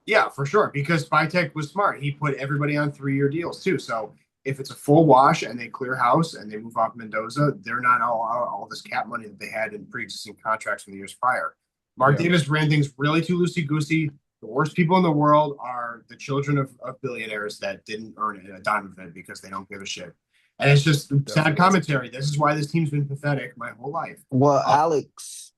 Yeah, for sure. Because Vitek was smart. He put everybody on 3-year deals too. So if it's a full wash and they clear house and they move off Mendoza, they're not all this cap money that they had in pre-existing contracts from the years prior. Mark Yeah. Davis ran things really too loosey goosey. The worst people in the world are the children of billionaires that didn't earn a dime of it because they don't give a shit. And it's just sad commentary. This is why this team's been pathetic my whole life. Well, Alex,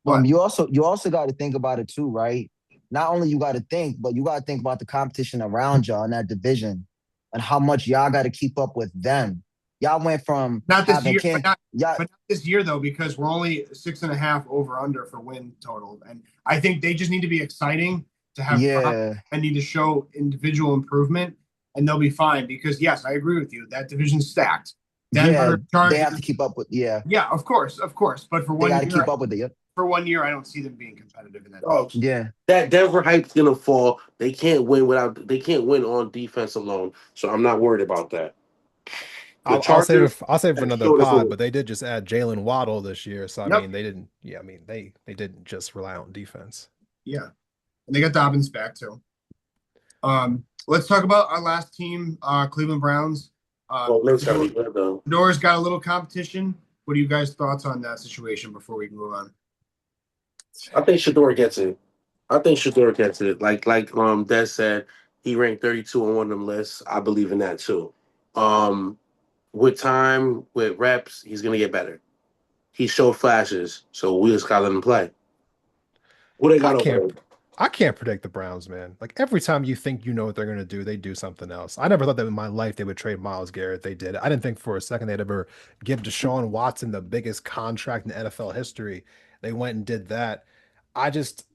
What? you also got to think about it too, right? Not only you got to think, but you got to think about the competition around y'all in that division and how much y'all got to keep up with them. Y'all went from Not this having year, but yeah, not this year though, because we're only 6.5 over under for win total, and I think they just need to be exciting to have fun yeah, and need to show individual improvement, and they'll be fine. Because yes, I agree with you. That division's stacked. yeah. Denver, They have Chargers, to keep up with. Yeah, yeah, of course. But for they got to 1 year, keep up with it. Yep. for 1 year, I don't see them being competitive in that. Oh, Yeah, that Denver hype's gonna fall. They can't win on defense alone. So I'm not worried about that. The I'll save Chargers, it. I'll save it for that's another short as pod. well. But they did just add Jalen Waddle this year, so I Yep. mean, they didn't. Yeah, I mean, they didn't just rely on defense. Yeah, and they got Dobbins back too. Let's talk about our last team, Cleveland Browns. Well, Liz gotta be good though. Fedora's got a little competition. What are you guys' thoughts on that situation before we move on? I think Shador gets it. Like Des said, he ranked 32 on one of them lists. I believe in that too. With time, with reps, he's gonna get better. He showed flashes, so we just gotta let him play. What they got over? I can't predict the Browns, man. Like every time you think you know what they're gonna do, they do something else. I never thought that in my life they would trade Myles Garrett. They did. I didn't think for a second they'd ever give Deshaun Watson the biggest contract in NFL history. They went and did that. I just,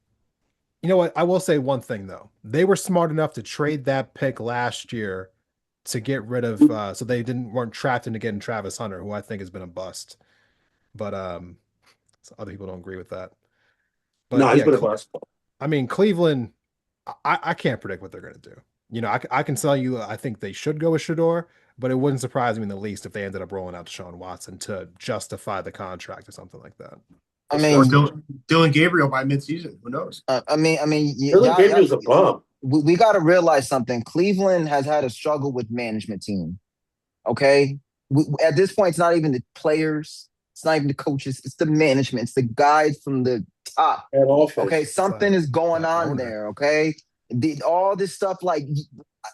you know what? I will say one thing though. They were smart enough to trade that pick last year to get rid of so they didn't weren't trapped into getting Travis Hunter, who I think has been a bust. But so other people don't agree with that. No, But he's yeah, been a bust. I mean, Cleveland, I can't predict what they're going to do. You know, I can tell you, I think they should go with Shador, but it wouldn't surprise me in the least if they ended up rolling out Deshaun Watson to justify the contract or something like that. I Or mean, Dylan Gabriel by midseason. Who knows? Dylan Gabriel's a bum. we got to realize something. Cleveland has had a struggle with management team. Okay, at this point, it's not even the players, it's not even the coaches, it's the management, it's the guys from the top. That offense. Okay, something is going on owner. there. Okay, all this stuff, like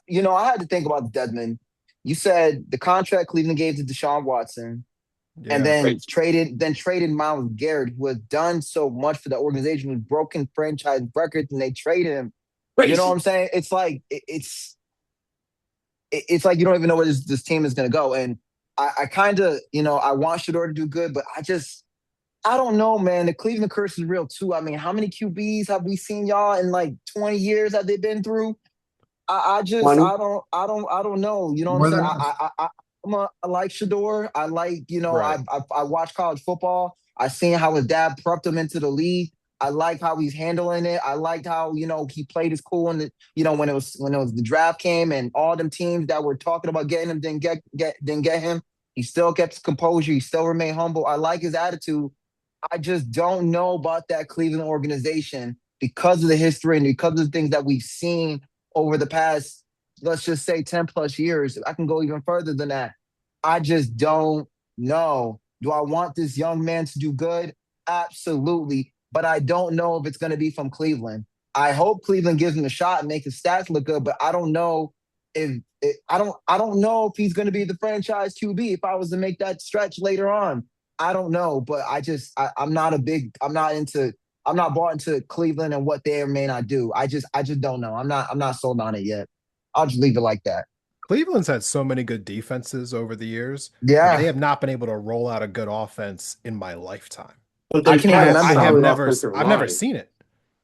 I had to think about Desmond. You said the contract Cleveland gave to Deshaun Watson, and Yeah. then traded Myles Garrett, who has done so much for the organization, who's broken franchise records, and they traded him. You know what I'm saying? It's like it's like you don't even know where this team is going to go. And I kind of, I want Shador to do good, but I don't know, man. The Cleveland curse is real too. I mean, how many QBs have we seen y'all in like 20 years that they've been through? I just, 20? I don't know. You know what I'm saying? I like Shador. I like, Right. I watch college football. I seen how his dad prepped him into the league. I like how he's handling it. I liked how, he played his cool in the, when it was the draft came and all them teams that were talking about getting him didn't get him. He still kept his composure. He still remained humble. I like his attitude. I just don't know about that Cleveland organization because of the history and because of the things that we've seen over the past, let's just say 10 plus years. I can go even further than that. I just don't know. Do I want this young man to do good? Absolutely. But I don't know if it's going to be from Cleveland. I hope Cleveland gives him a shot and make his stats look good, but I don't know I don't know if he's going to be the franchise QB if I was to make that stretch later on. I don't know, but I'm not bought into Cleveland and what they may not do. I just don't know. I'm not sold on it yet. I'll just leave it like that. Cleveland's had so many good defenses over the years, but Yeah. they have not been able to roll out a good offense in my lifetime. But I they've can't had a remember I have solid never, offensive I've never line. seen it.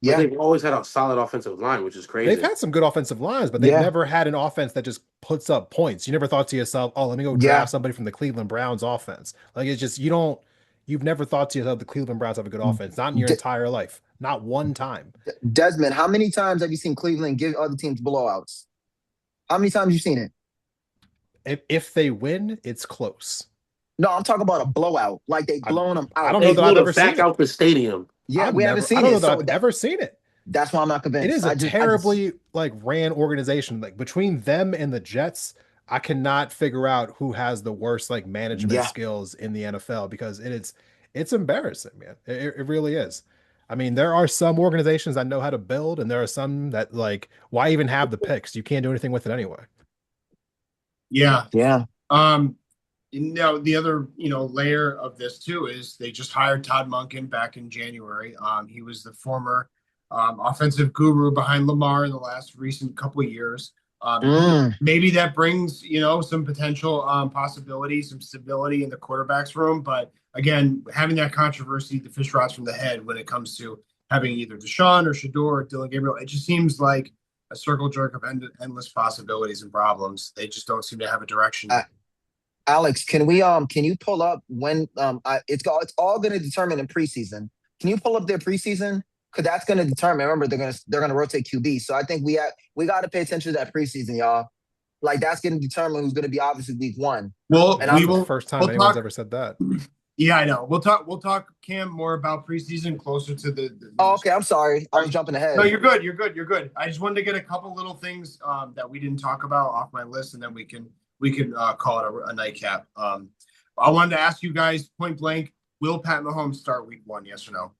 But Yeah. they've always had a solid offensive line, which is crazy. They've had some good offensive lines, but they've Yeah. never had an offense that just puts up points. You never thought to yourself, "Oh, let me go Yeah. draft somebody from the Cleveland Browns offense." Like it's just you've never thought to yourself the Cleveland Browns have a good offense, not in your De- entire life, not one time. Desmond, how many times have you seen Cleveland give other teams blowouts? How many times have you seen it? If they win, it's close. No, I'm talking about a blowout. Like they I- blown them out. I don't They know that blew I've them ever back seen it. out the stadium. Yeah, I've we never, haven't seen I don't it. know that So I've ever seen it. that's why I'm not convinced. It is a I just- terribly like ran organization. Like between them and the Jets, I cannot figure out who has the worst like management Yeah. skills in the NFL because it's embarrassing, man. It really is. I mean, there are some organizations that know how to build, and there are some that like, why even have the picks? You can't do anything with it anyway. Yeah. Yeah. The other, layer of this too is they just hired Todd Monken back in January. He was the former offensive guru behind Lamar in the last recent couple of years. Maybe that brings, some potential possibilities, some stability in the quarterback's room. But again, having that controversy, the fish rots from the head when it comes to having either Deshaun or Shador or Dylan Gabriel, it just seems like a circle jerk of endless possibilities and problems. They just don't seem to have a direction. Alex, can you pull up when it's all going to determine in preseason. Can you pull up their preseason? Because that's going to determine. Remember, they're gonna rotate QB. So I think we got to pay attention to that preseason, y'all. Like that's going to determine who's going to be obviously week one. Well, And we That's will the first time we'll anyone's talk- ever said that. Yeah, I know. We'll talk, Cam, more about preseason closer to the Oh, okay, I'm sorry. I was jumping ahead. No, you're good. You're good. I just wanted to get a couple little things that we didn't talk about off my list, and then we can call it a nightcap. I wanted to ask you guys point blank: will Pat Mahomes start week one? Yes or no?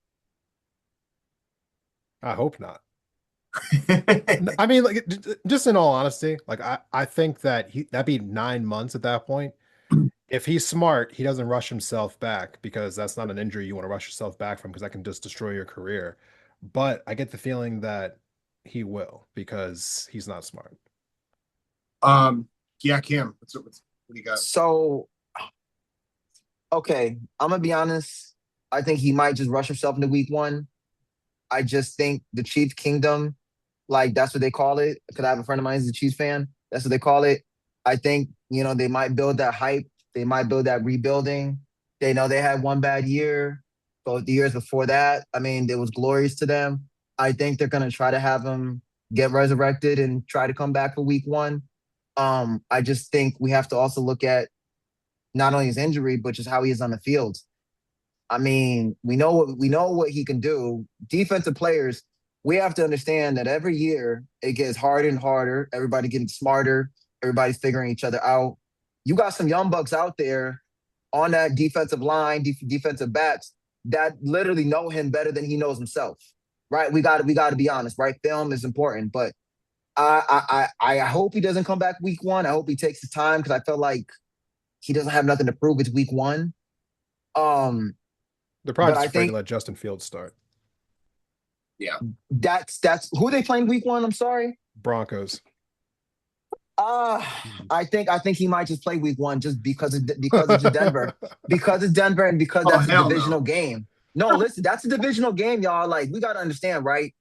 I hope not. I mean, like, just in all honesty, like I think that that'd be 9 months at that point. If he's smart, he doesn't rush himself back because that's not an injury you want to rush yourself back from because that can just destroy your career. but I get the feeling that he will because he's not smart. Yeah, Cam, what do you got? So, okay, I'm gonna be honest. I think he might just rush himself into week one. I just think the Chiefs Kingdom, like that's what they call it. Because I have a friend of mine who's a Chiefs fan. That's what they call it. I think, they might build that hype. They might build that rebuilding. They know they had one bad year. Both the years before that, I mean, it was glorious to them. I think they're gonna try to have him get resurrected and try to come back for week one. I just think we have to also look at not only his injury, but just how he is on the field. I mean, we know what he can do. Defensive players, we have to understand that every year it gets harder and harder. Everybody getting smarter. Everybody's figuring each other out. You got some young bucks out there on that defensive line, defensive backs that literally know him better than he knows himself. Right? We got to be honest. Right? Film is important, but I hope he doesn't come back week one. I hope he takes his time because I feel like he doesn't have nothing to prove. It's week one. Um, They're probably but just I afraid to think let Justin Fields start. Yeah. that's who they playing week one. I'm sorry. Broncos. Uh I think he might just play week one just because it's Denver. Because it's Denver and because Oh, that's a hell divisional no. game. No, listen, that's a divisional game, y'all. Like, we gotta understand, right?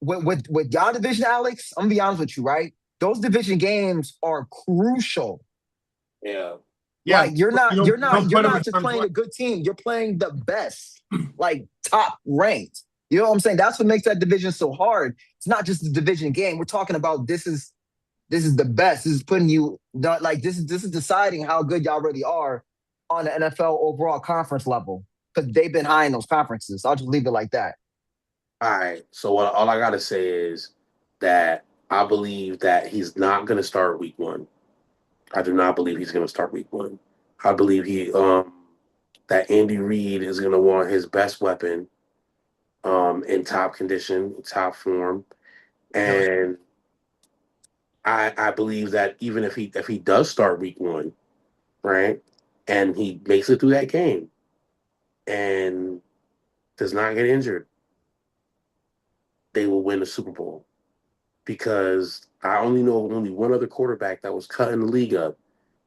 With y'all division, Alex, I'm gonna be honest with you, right? Those division games are crucial. Yeah. Yeah, Like, you're not you you're don't not you're put him not in just harm's playing way. a good team. You're playing the best, like top ranked. You know what I'm saying? That's what makes that division so hard. It's not just a division game. We're talking about this is the best. This is putting you like this is deciding how good y'all really are on the NFL overall conference level because they've been high in those conferences. I'll just leave it like that. All right. So all I gotta say is that I believe that he's not gonna start week one. I do not believe he's gonna start week one. I believe that Andy Reid is gonna want his best weapon in top condition, top form. And I believe that even if he does start week one, right, and he makes it through that game and does not get injured, they will win the Super Bowl. Because I only know of only one other quarterback that was cut in the league up,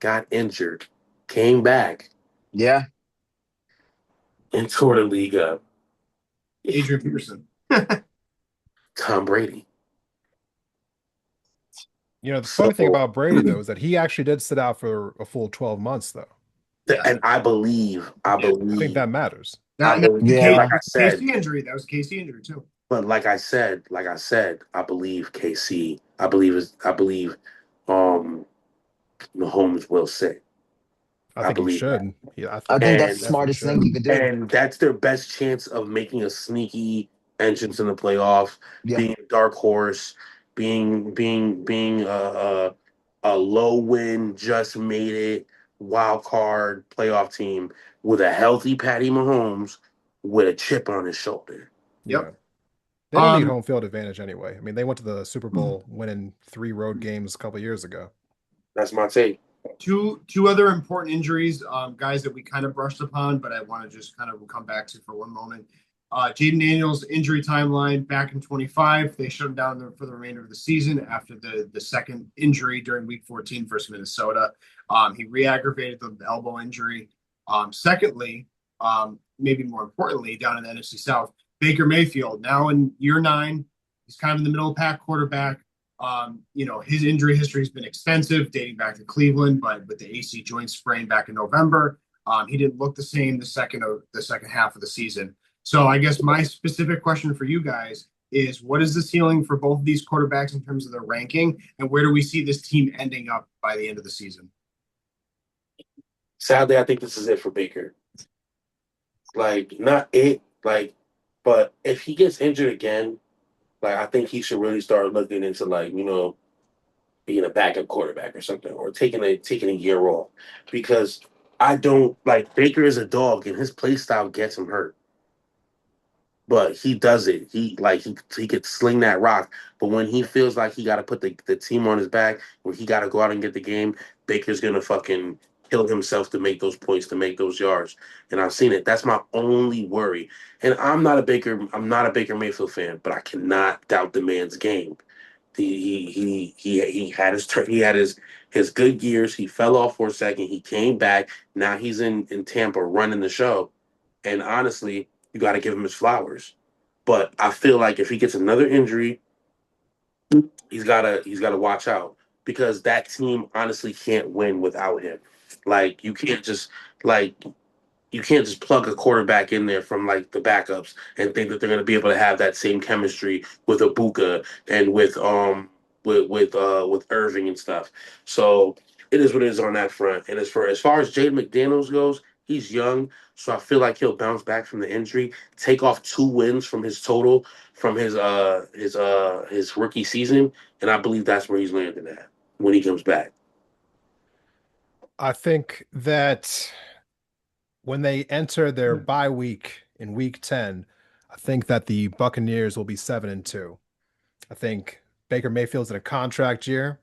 got injured, came back, Yeah. and tore the league up. Adrian Peterson. Tom Brady. The funny thing So, about Brady, though, is that he actually did sit out for a full 12 months, though. and I believe, Yeah. I think that matters. I believe, and Yeah. like I said, KC injury. That was KC injury too. but like I said, I believe KC. I believe, um, Mahomes will sit. I I think he believe that. should. Yeah, I I think think he that's the And definitely smartest thing should. he could do. and that's their best chance of making a sneaky entrance in the playoffs, Yeah. being a dark horse, being a low win, just made it wild card playoff team with a healthy Patty Mahomes with a chip on his shoulder. Yeah. Yep. They don't need Um, home field advantage anyway. I mean, they went to the Super Bowl winning 3 road games a couple years ago. That's my take. two other important injuries, guys that we kind of brushed upon, but I want to just kind of come back to for one moment. Jaden Daniels injury timeline back in 25. They shut him down for the remainder of the season after the second injury during Week 14 versus Minnesota. He re-aggravated the elbow injury. Secondly, maybe more importantly, down in the NFC South, Baker Mayfield now in year 9. He's kind of in the middle of pack quarterback. His injury history has been extensive, dating back to Cleveland, but with the AC joint sprain back in November, he didn't look the same the second half of the season. So I guess my specific question for you guys is, what is the ceiling for both of these quarterbacks in terms of their ranking, and where do we see this team ending up by the end of the season? Sadly, I think this is it for Baker. Like, not it, like, but if he gets injured again, like, I think he should really start looking into, like, being a backup quarterback or something, or taking a year off, because I don't like Baker is a dog and his play style gets him hurt. But he does it. He could sling that rock. But when he feels like he got to put the team on his back, when he got to go out and get the game, Baker's gonna fucking kill himself to make those points, to make those yards. And I've seen it. That's my only worry. And I'm not a Baker Mayfield fan, but I cannot doubt the man's game. He had his good years. He fell off for a second. He came back. Now he's in Tampa running the show. And honestly, you got to give him his flowers. But I feel like if he gets another injury, he's gotta watch out because that team honestly can't win without him. Like like you can't just plug a quarterback in there from like the backups and think that they're gonna be able to have that same chemistry with Ibuka and with Irving and stuff. So it is what it is on that front. And as far as Jaden McDaniels goes, he's young, so I feel like he'll bounce back from the injury, take off 2 wins from his total from his rookie season, and I believe that's where he's landing at when he comes back. I think that when they enter their bye week in week 10, I think that the Buccaneers will be 7-2. I think Baker Mayfield's in a contract year,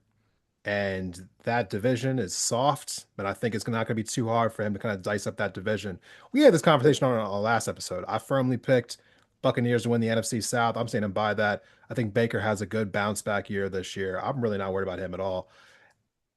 and that division is soft, but I think it's not going to be too hard for him to kind of dice up that division. We had this conversation on our last episode. I firmly picked Buccaneers to win the NFC South. I'm saying by that. I think Baker has a good bounce back year this year. I'm really not worried about him at all.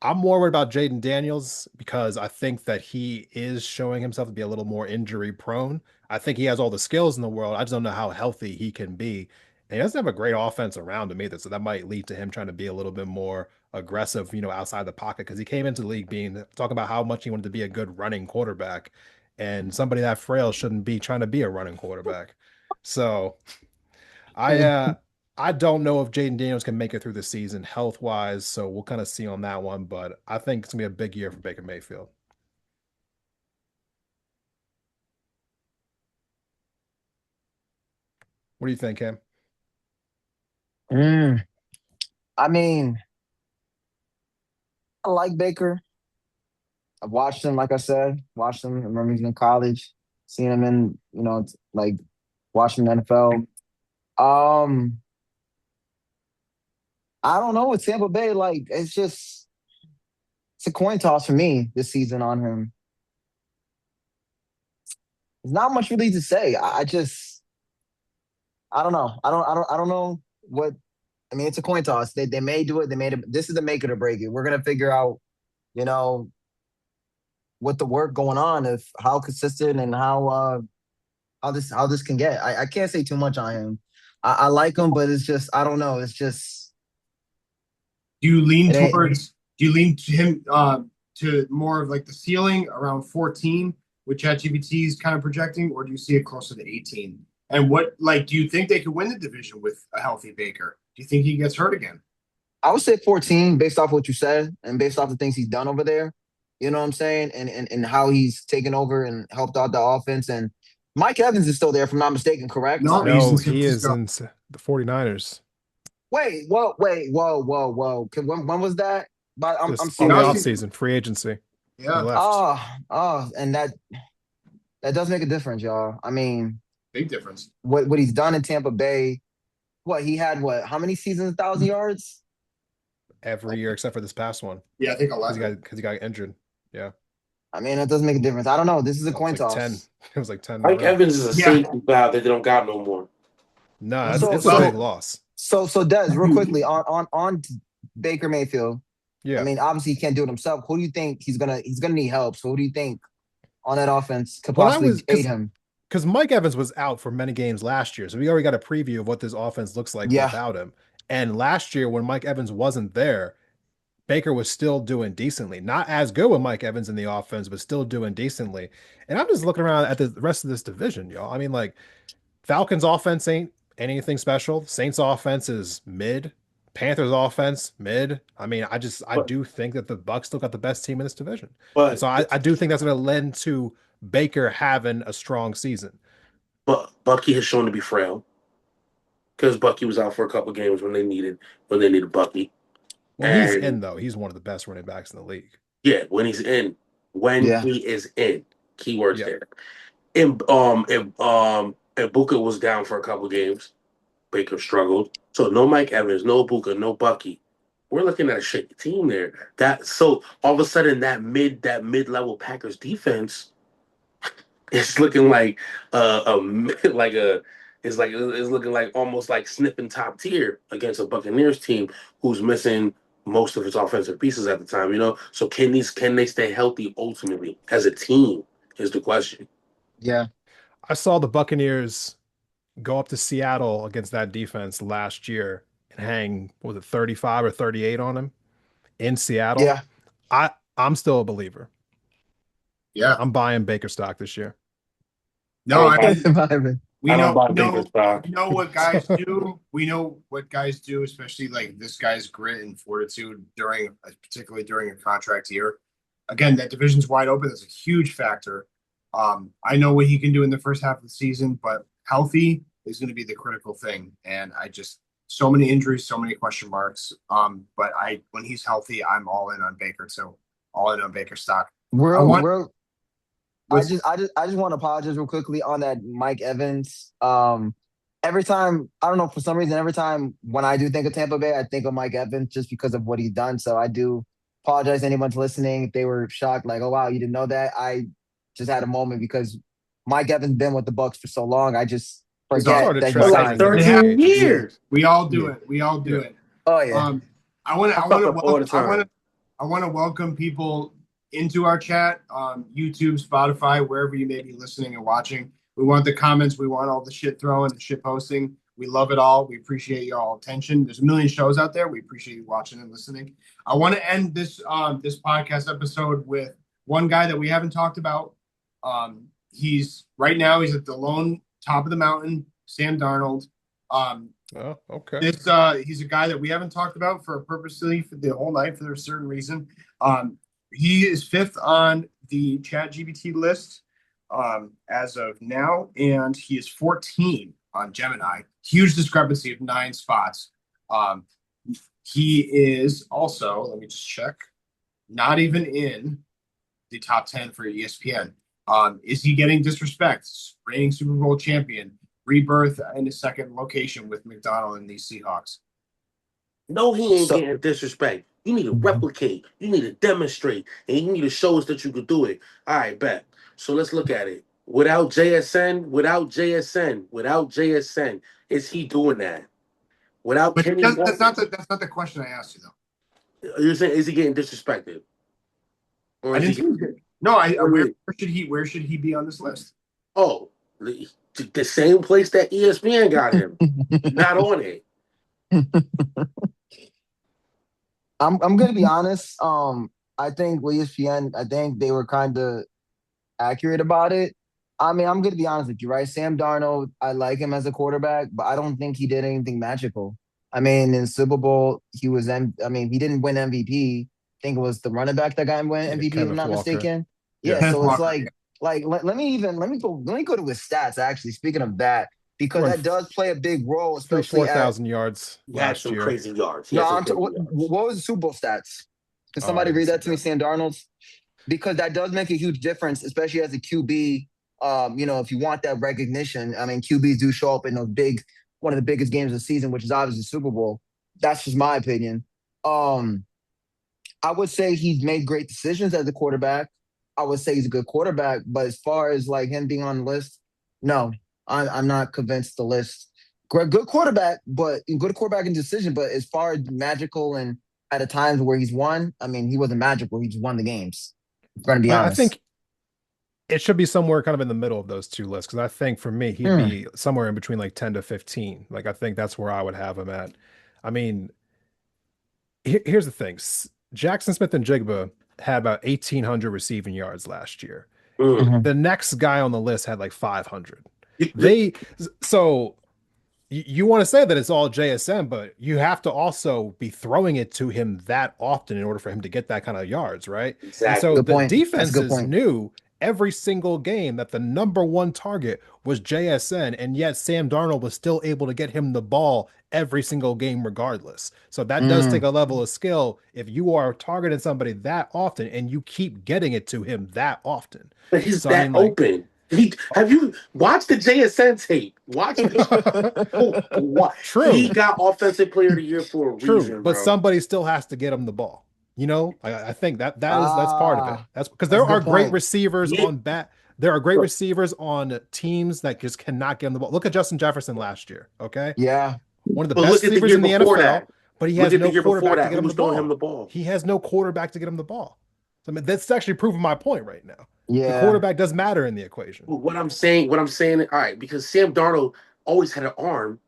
I'm more worried about Jaden Daniels because I think that he is showing himself to be a little more injury prone. I think he has all the skills in the world. I just don't know how healthy he can be. And he doesn't have a great offense around him either. So that might lead to him trying to be a little bit more aggressive, outside the pocket because he came into the league talking about how much he wanted to be a good running quarterback. And somebody that frail shouldn't be trying to be a running quarterback. So I don't know if Jaden Daniels can make it through the season health wise, so we'll kind of see on that one. But I think it's gonna be a big year for Baker Mayfield. What do you think, Cam? Mm, I mean, I like Baker. I've watched him, like I said, watched him. I remember he's in college, seeing him in, like watching the NFL. Um, I don't know with Tampa Bay, like it's a coin toss for me this season on him. There's not much really to say. I don't know. I don't know what. I mean, it's a coin toss. They may do it. They made it. This is the make it or break it. We're gonna figure out, you know, what the work going on, if how consistent and how this can get. I can't say too much on him. I like him, but it's just I don't know. It's just Do you lean it ain't. towards? Do you lean to him to more of like the ceiling around 14, which ChatGPT is kind of projecting, or do you see it closer to 18? And do you think they could win the division with a healthy Baker? Do you think he gets hurt again? I would say 14 based off what you said and based off the things he's done over there. You know what I'm saying? And how he's taken over and helped out the offense. And Mike Evans is still there, if I'm not mistaken, correct? No, he's No, in San he is Francisco. in the 49ers. Whoa. When was that? But I'm Just in the That serious. was offseason, free agency. He Yeah, left. And that does make a difference, y'all. I mean, big difference. what he's done in Tampa Bay, what he had, how many seasons, 1,000 yards? Every year except for this past one. Yeah, I think Because 11. he got injured. Yeah. I mean, that does make a difference. I don't know. This is a It was coin like 10. toss. It was like 10 in a Mike row. Evans is a Yeah. safety valve that they don't got no more. No, So- it's a so- big loss. So Des, real quickly on Baker Mayfield. I Yeah. mean, obviously he can't do it himself. Who do you think he's gonna need help? So who do you think on that offense could When I possibly was aid him? because Mike Evans was out for many games last year, so we already got a preview of what this offense looks like Yeah. without him. And last year, when Mike Evans wasn't there, Baker was still doing decently. Not as good with Mike Evans in the offense, but still doing decently. And I'm just looking around at the rest of this division, y'all. I mean, like Falcons offense ain't anything special. Saints offense is mid. Panthers offense mid. I mean, I But do think that the Bucks still got the best team in this division, and but so I do think that's going to lend to Baker having a strong season. but Bucky has shown to be frail because Bucky was out for a couple games when they needed Bucky. When he's in, And though, he's one of the best running backs in the league. yeah, when Yeah. he is in, keywords Yeah, there. If Buka was down for a couple games, Baker struggled. So no Mike Evans, no Buka, no Bucky. we're looking at a shaky team there. So all of a sudden that mid-level Packers defense is looking like like a it's looking like almost like sniffing top tier against a Buccaneers team who's missing most of its offensive pieces at the time. So can they stay healthy ultimately as a team is the question. Yeah. I saw the Buccaneers go up to Seattle against that defense last year and hang, what was it, 35 or 38 on him in Seattle. Yeah. I'm still a believer. Yeah. I'm buying Baker stock this year. No, I mean, I don't buy Baker stock. we know what guys do. We know what guys do, especially like this guy's grit and fortitude particularly during a contract year. Again, that division's wide open. That's a huge factor. I know what he can do in the first half of the season, but healthy is going to be the critical thing. And so many injuries, so many question marks. But when he's healthy, I'm all in on Baker. So all in on Baker stock. I just want to apologize real quickly on that Mike Evans. Every time, I don't know, for some reason, every time when I do think of Tampa Bay, I think of Mike Evans just because of what he's done. So I do apologize to anyone's listening if they were shocked, like, oh wow, you didn't know that. I just had a moment because Mike Evans been with the Bucs for so long. I just forget that he for like signed. 13 years. We all do it. We all do it. Oh yeah. I want to welcome people into our chat, YouTube, Spotify, wherever you may be listening and watching. We want the comments. We want all the shit throwing and shit posting. We love it all. We appreciate your attention. There's a million shows out there. We appreciate you watching and listening. I want to end this podcast episode with one guy that we haven't talked about. He's at the lone top of the mountain, Sam Darnold. Oh, okay. He's a guy that we haven't talked about purposely for the whole night for a certain reason. He is 5th on the ChatGPT list as of now, and he is 14 on Gemini. Huge discrepancy of 9 spots. He is also, let me just check, not even in the top 10 for ESPN. Is he getting disrespect? Reigning Super Bowl champion, rebirth in his second location with McDonald and the Seahawks. No, he ain't getting disrespect. You need to replicate. You need to demonstrate. And you need to show us that you could do it. All right, bet. So let's look at it. Without JSN, is he doing that? Without But Kenny, that's not the question I asked you, though. You're saying, is he getting disrespected? Or I didn't is he, say no. Where should he be on this list? oh, the same place that ESPN got him. Not on it. I'm gonna be honest. I think with ESPN, I think they were kind of accurate about it. I mean, I'm gonna be honest with you, right? Sam Darnold, I like him as a quarterback, but I don't think he did anything magical. I mean, in Super Bowl, he didn't win MVP. I think it was the running back that got him win MVP, if I'm not mistaken. Yeah, so it's let me go to his stats actually. Speaking of that, because that does play a big role, especially 4,000 yards He had last some year. crazy yards. What was the Super Bowl stats? Can somebody read that to me, Sam Darnold's? Because that does make a huge difference, especially as a QB. If you want that recognition, I mean, QBs do show up in one of the biggest games of the season, which is obviously the Super Bowl. That's just my opinion. I would say he's made great decisions as a quarterback. I would say he's a good quarterback, but as far as like him being on the list, no, I'm not convinced the list. Good quarterback, but good quarterback in decision. But as far as magical and at a times where he's won, I mean, he wasn't magical. He just won the games. I'm going to be honest. I think it should be somewhere kind of in the middle of those two lists because I think for me he'd be somewhere in between like 10 to 15. Like I think that's where I would have him at. I mean, here's the thing: Jackson Smith and Jigba had about 1,800 receiving yards last year. The next guy on the list had like 500. You want to say that it's all JSN, but you have to also be throwing it to him that often in order for him to get that kind of yards, right? Exactly. And so the defenses point. knew every single game that the number one target was JSN, and yet Sam Darnold was still able to get him the ball every single game regardless. So that does take a level of skill if you are targeting somebody that often and you keep getting it to him that often. But he's open. Have you watched the JSN tape? Watch the what True. he got offensive player of the year for a True, reason, but bro. somebody still has to get him the ball. I think that's part of it. Ah, That's because that's there a are good great point. receivers Yeah, on bat. There are great receivers on teams that just cannot get him the ball. Look at Justin Jefferson last year. Okay, Yeah. one of the but best look at the receivers year in the before NFL, that. but he Look has at the no year before quarterback to that. get Who him the was throwing him ball. the ball? He has no quarterback to get him the ball. So, I mean, that's actually proving my point right now. The Yeah. quarterback does matter in the equation. What I'm saying, all right, because Sam Darnold always had an arm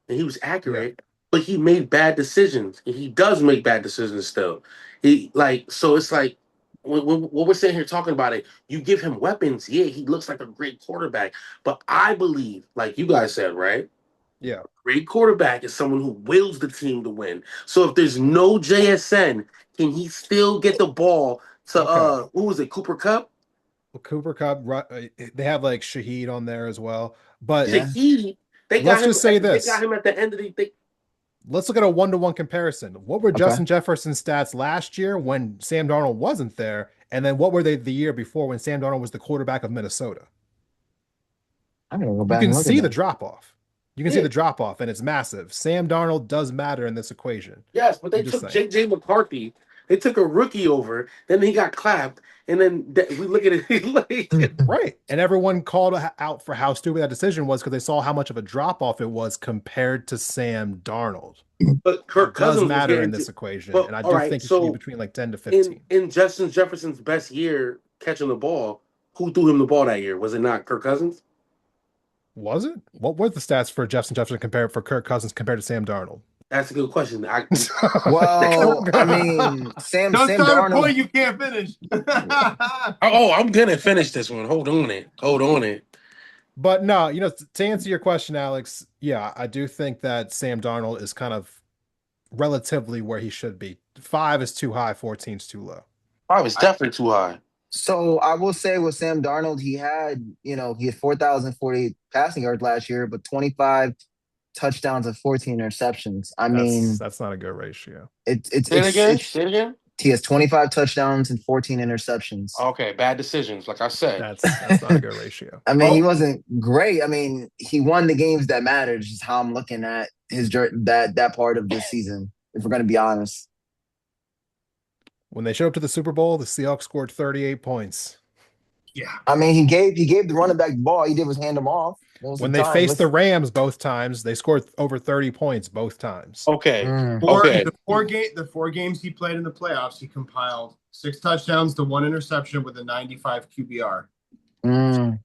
and he was Yeah. accurate, but he made bad decisions, and he does make bad decisions still. He like so it's like when we're sitting here talking about it, you give him weapons, yeah, he looks like a great quarterback. But I believe, like you guys said, right? Yeah. Great quarterback is someone who wills the team to win. So if there's no JSN, can he still get the ball to Okay. who was it, Cooper Cup? Well, Cooper Cup, they have like Shaheed on there as well. But Yeah. Shaheed, they got let's him just say they got this. him at the end of the thing. Let's look at a one-to-one comparison. What were Okay. Justin Jefferson's stats last year when Sam Darnold wasn't there? And then what were they the year before when Sam Darnold was the quarterback of Minnesota? I'm gonna go You back can and look at see the that. drop off. You can see Yeah. the drop off, and it's massive. Sam Darnold does matter in this equation. Yes, but I'm they just took saying. JJ McCarthy. They took a rookie over. Then he got clapped. And then we look at it like, Right. And everyone called out for how stupid that decision was because they saw how much of a drop off it was compared to Sam Darnold. but It Kirk does Cousins was matter in getting this to. equation. But And I all do right, think it should be so between like 10 to in 15. Justin Jefferson's best year catching the ball, who threw him the ball that year? Was it not Kirk Cousins? Was it? What were the stats for Justin Jefferson compared for Kirk Cousins compared to Sam Darnold? That's a good question. Well, I mean, Don't Sam start a Darnold. point you can't finish. Oh, I'm gonna finish this one. Hold on it. Hold on it. But no, to answer your question, Alex, yeah, I do think that Sam Darnold is kind of relatively where he should be. 5 is too high, 14 is too low. I was definitely too high. So I will say with Sam Darnold, he had 4,048 passing yards last year, but 25 touchdowns and 14 interceptions. I That's mean, that's not a good ratio. Say it again. it's Say it again. he has 25 touchdowns and 14 interceptions. Okay, bad decisions, like I said. That's not a good ratio. I mean, he Oh, wasn't great. I mean, he won the games that mattered. Just how I'm looking at that part of this season. If we're going to be honest, When they showed up to the Super Bowl, the Seahawks scored 38 points. Yeah. I mean, he gave the running back the ball. All he did was hand him off most When of the they time. faced the Rams both times, they scored over 30 points both times. okay. Mm, Okay. The four games he played in the playoffs, he compiled 6 touchdowns to 1 interception with a 95 QBR. mm.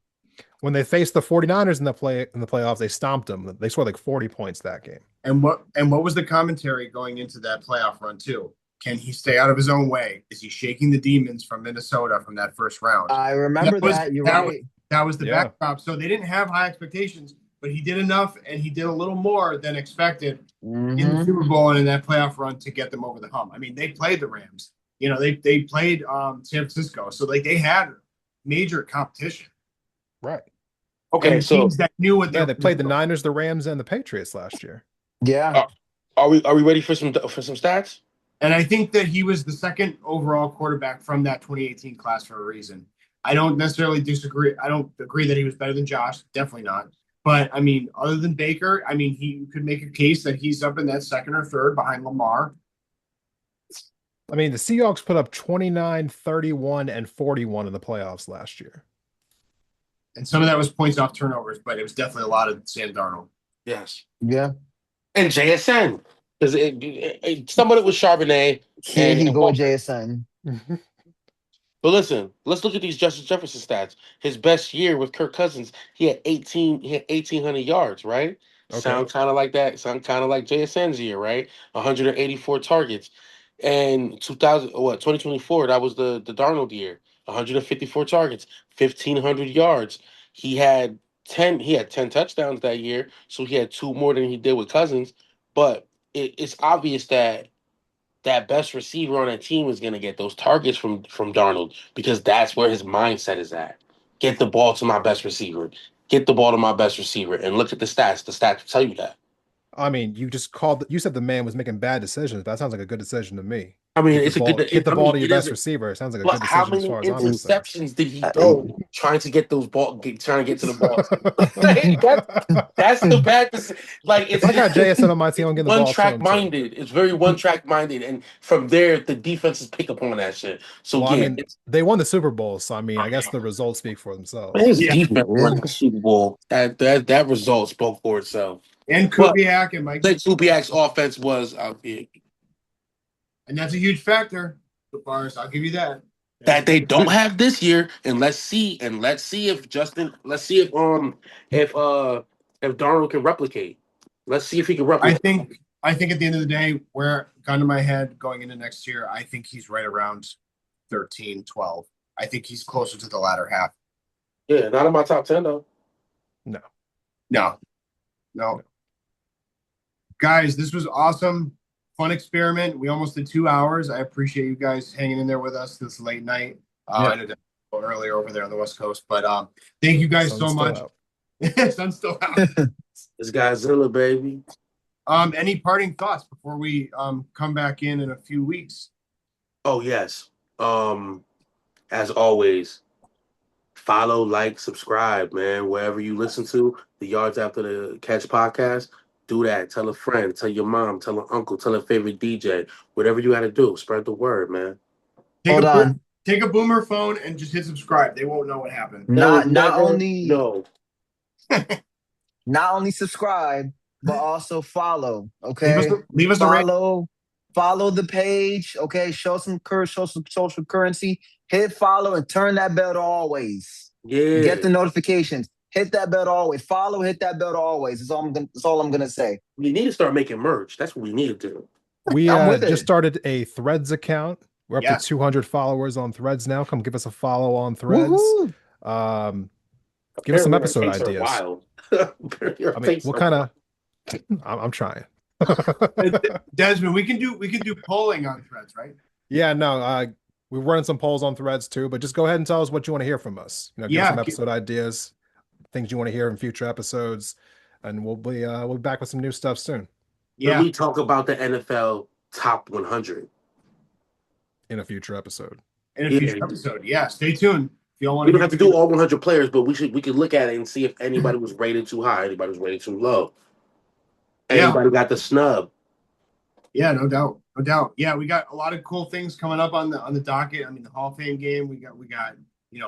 When they faced the 49ers in the playoffs, they stomped them. They scored like 40 points that game. And what was the commentary going into that playoff run too? Can he stay out of his own way? Is he shaking the demons from Minnesota from that first round? I remember That was that. You're that was right. that was the Yeah. backdrop. So they didn't have high expectations, but he did enough, and he did a little more than expected in the Mhm. Super Bowl and in that playoff run to get them over the hump. I mean, they played the Rams. They played San Francisco, so like they had major competition. Right. Okay. And So teams that knew what Yeah, they played the Niners, the Rams, and the Patriots last year. Yeah. are we ready for some stats? And I think that he was the second overall quarterback from that 2018 class for a reason. I don't necessarily disagree. I don't agree that he was better than Josh. Definitely not. But I mean, other than Baker, I mean, he could make a case that he's up in that second or third behind Lamar. I mean, the Seahawks put up 29, 31, and 41 in the playoffs last year. And some of that was points off turnovers, but it was definitely a lot of Sam Darnold. Yes. Yeah. And JSN. Because some of it was Charbonnet. Here he go, JSN. But listen, let's look at these Justin Jefferson stats. His best year with Kirk Cousins, he had 1,800 yards, right? Okay. Sound kind of like that. Sound kind of like JSN's year, right? 184 targets. And 2024, that was the Darnold year. 154 targets, 1,500 yards. He had 10 touchdowns that year, so he had 2 more than he did with Cousins. But it's obvious that best receiver on that team is going to get those targets from Darnold because that's where his mindset is at. Get the ball to my best receiver. Get the ball to my best receiver. And look at the stats. The stats tell you that. I mean, you said the man was making bad decisions. That sounds like a good decision to me. I mean, Get the it's a ball, good. get the I ball mean, to your it is. best receiver. It sounds like a But good how decision as many far as I'm concerned. interceptions did he throw trying to get those trying to get to the ball? That's the bad. Like it's I got JSN on my team. I'm getting the one ball to track him too. minded. It's very one track minded, and from there the defenses pick up on that shit. So Well, I yeah, mean, they won the Super Bowl, so I mean, I guess the results speak for themselves. his Yeah. defense won the Super Bowl. That result spoke for itself. And But Kubiak and Mike. Nick Kubiak's offense was And that's a huge factor. So far as I'll give you that. that they don't have this year, and let's see if if Darnold can replicate. Let's see if he can replicate. I think at the end of the day, where gun to my head going into next year, I think he's right around 13, 12. I think he's closer to the latter half. Yeah, not in my top 10 though. No. Guys, this was awesome. Fun experiment. We almost did 2 hours. I appreciate you guys hanging in there with us this late night. I know that earlier over there on the West Coast, but thank you guys so much. Sun's still out. It's Godzilla, baby. Any parting thoughts before we come back in a few weeks? Oh yes. As always, follow, like, subscribe, man. Wherever you listen to the Yards After the Catch podcast, do that. Tell a friend, tell your mom, tell an uncle, tell a favorite DJ. Whatever you got to do, spread the word, man. Hold on. Take a boomer phone and just hit subscribe. They won't know what happened. Not only subscribe, but also follow. Okay, leave us a rating. Follow the page. Okay, show some social currency. Hit follow and turn that bell to always. Yeah. Get the notifications. Hit that bell to always. Follow. Hit that bell to always. That's all I'm gonna say. We need to start making merch. That's what we need to do. We just started a Threads account. We're up to 200 followers on Threads now. Come give us a follow on Threads. Give us some episode ideas. Wild. I mean, what kind of? I'm trying. Desmond, we can do polling on Threads, right? Yeah, no. We're running some polls on Threads too, but just go ahead and tell us what you want to hear from us. Give us some episode ideas, things you want to hear in future episodes, and we'll be back with some new stuff soon. Yeah, we talk about the NFL top 100 in a future episode. Yeah, stay tuned. If y'all want, we don't have to do all 100 players, but we could look at it and see if anybody was rated too high, anybody was rated too low. Anybody got the snub. Yeah, no doubt. Yeah, we got a lot of cool things coming up on the docket. I mean, the Hall of Fame game. We got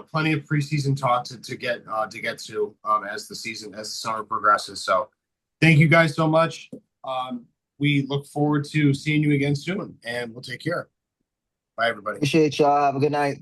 plenty of preseason talk to get to as the summer progresses. So, thank you guys so much. We look forward to seeing you again soon, and we'll take care. Bye, everybody. Appreciate y'all. Have a good night.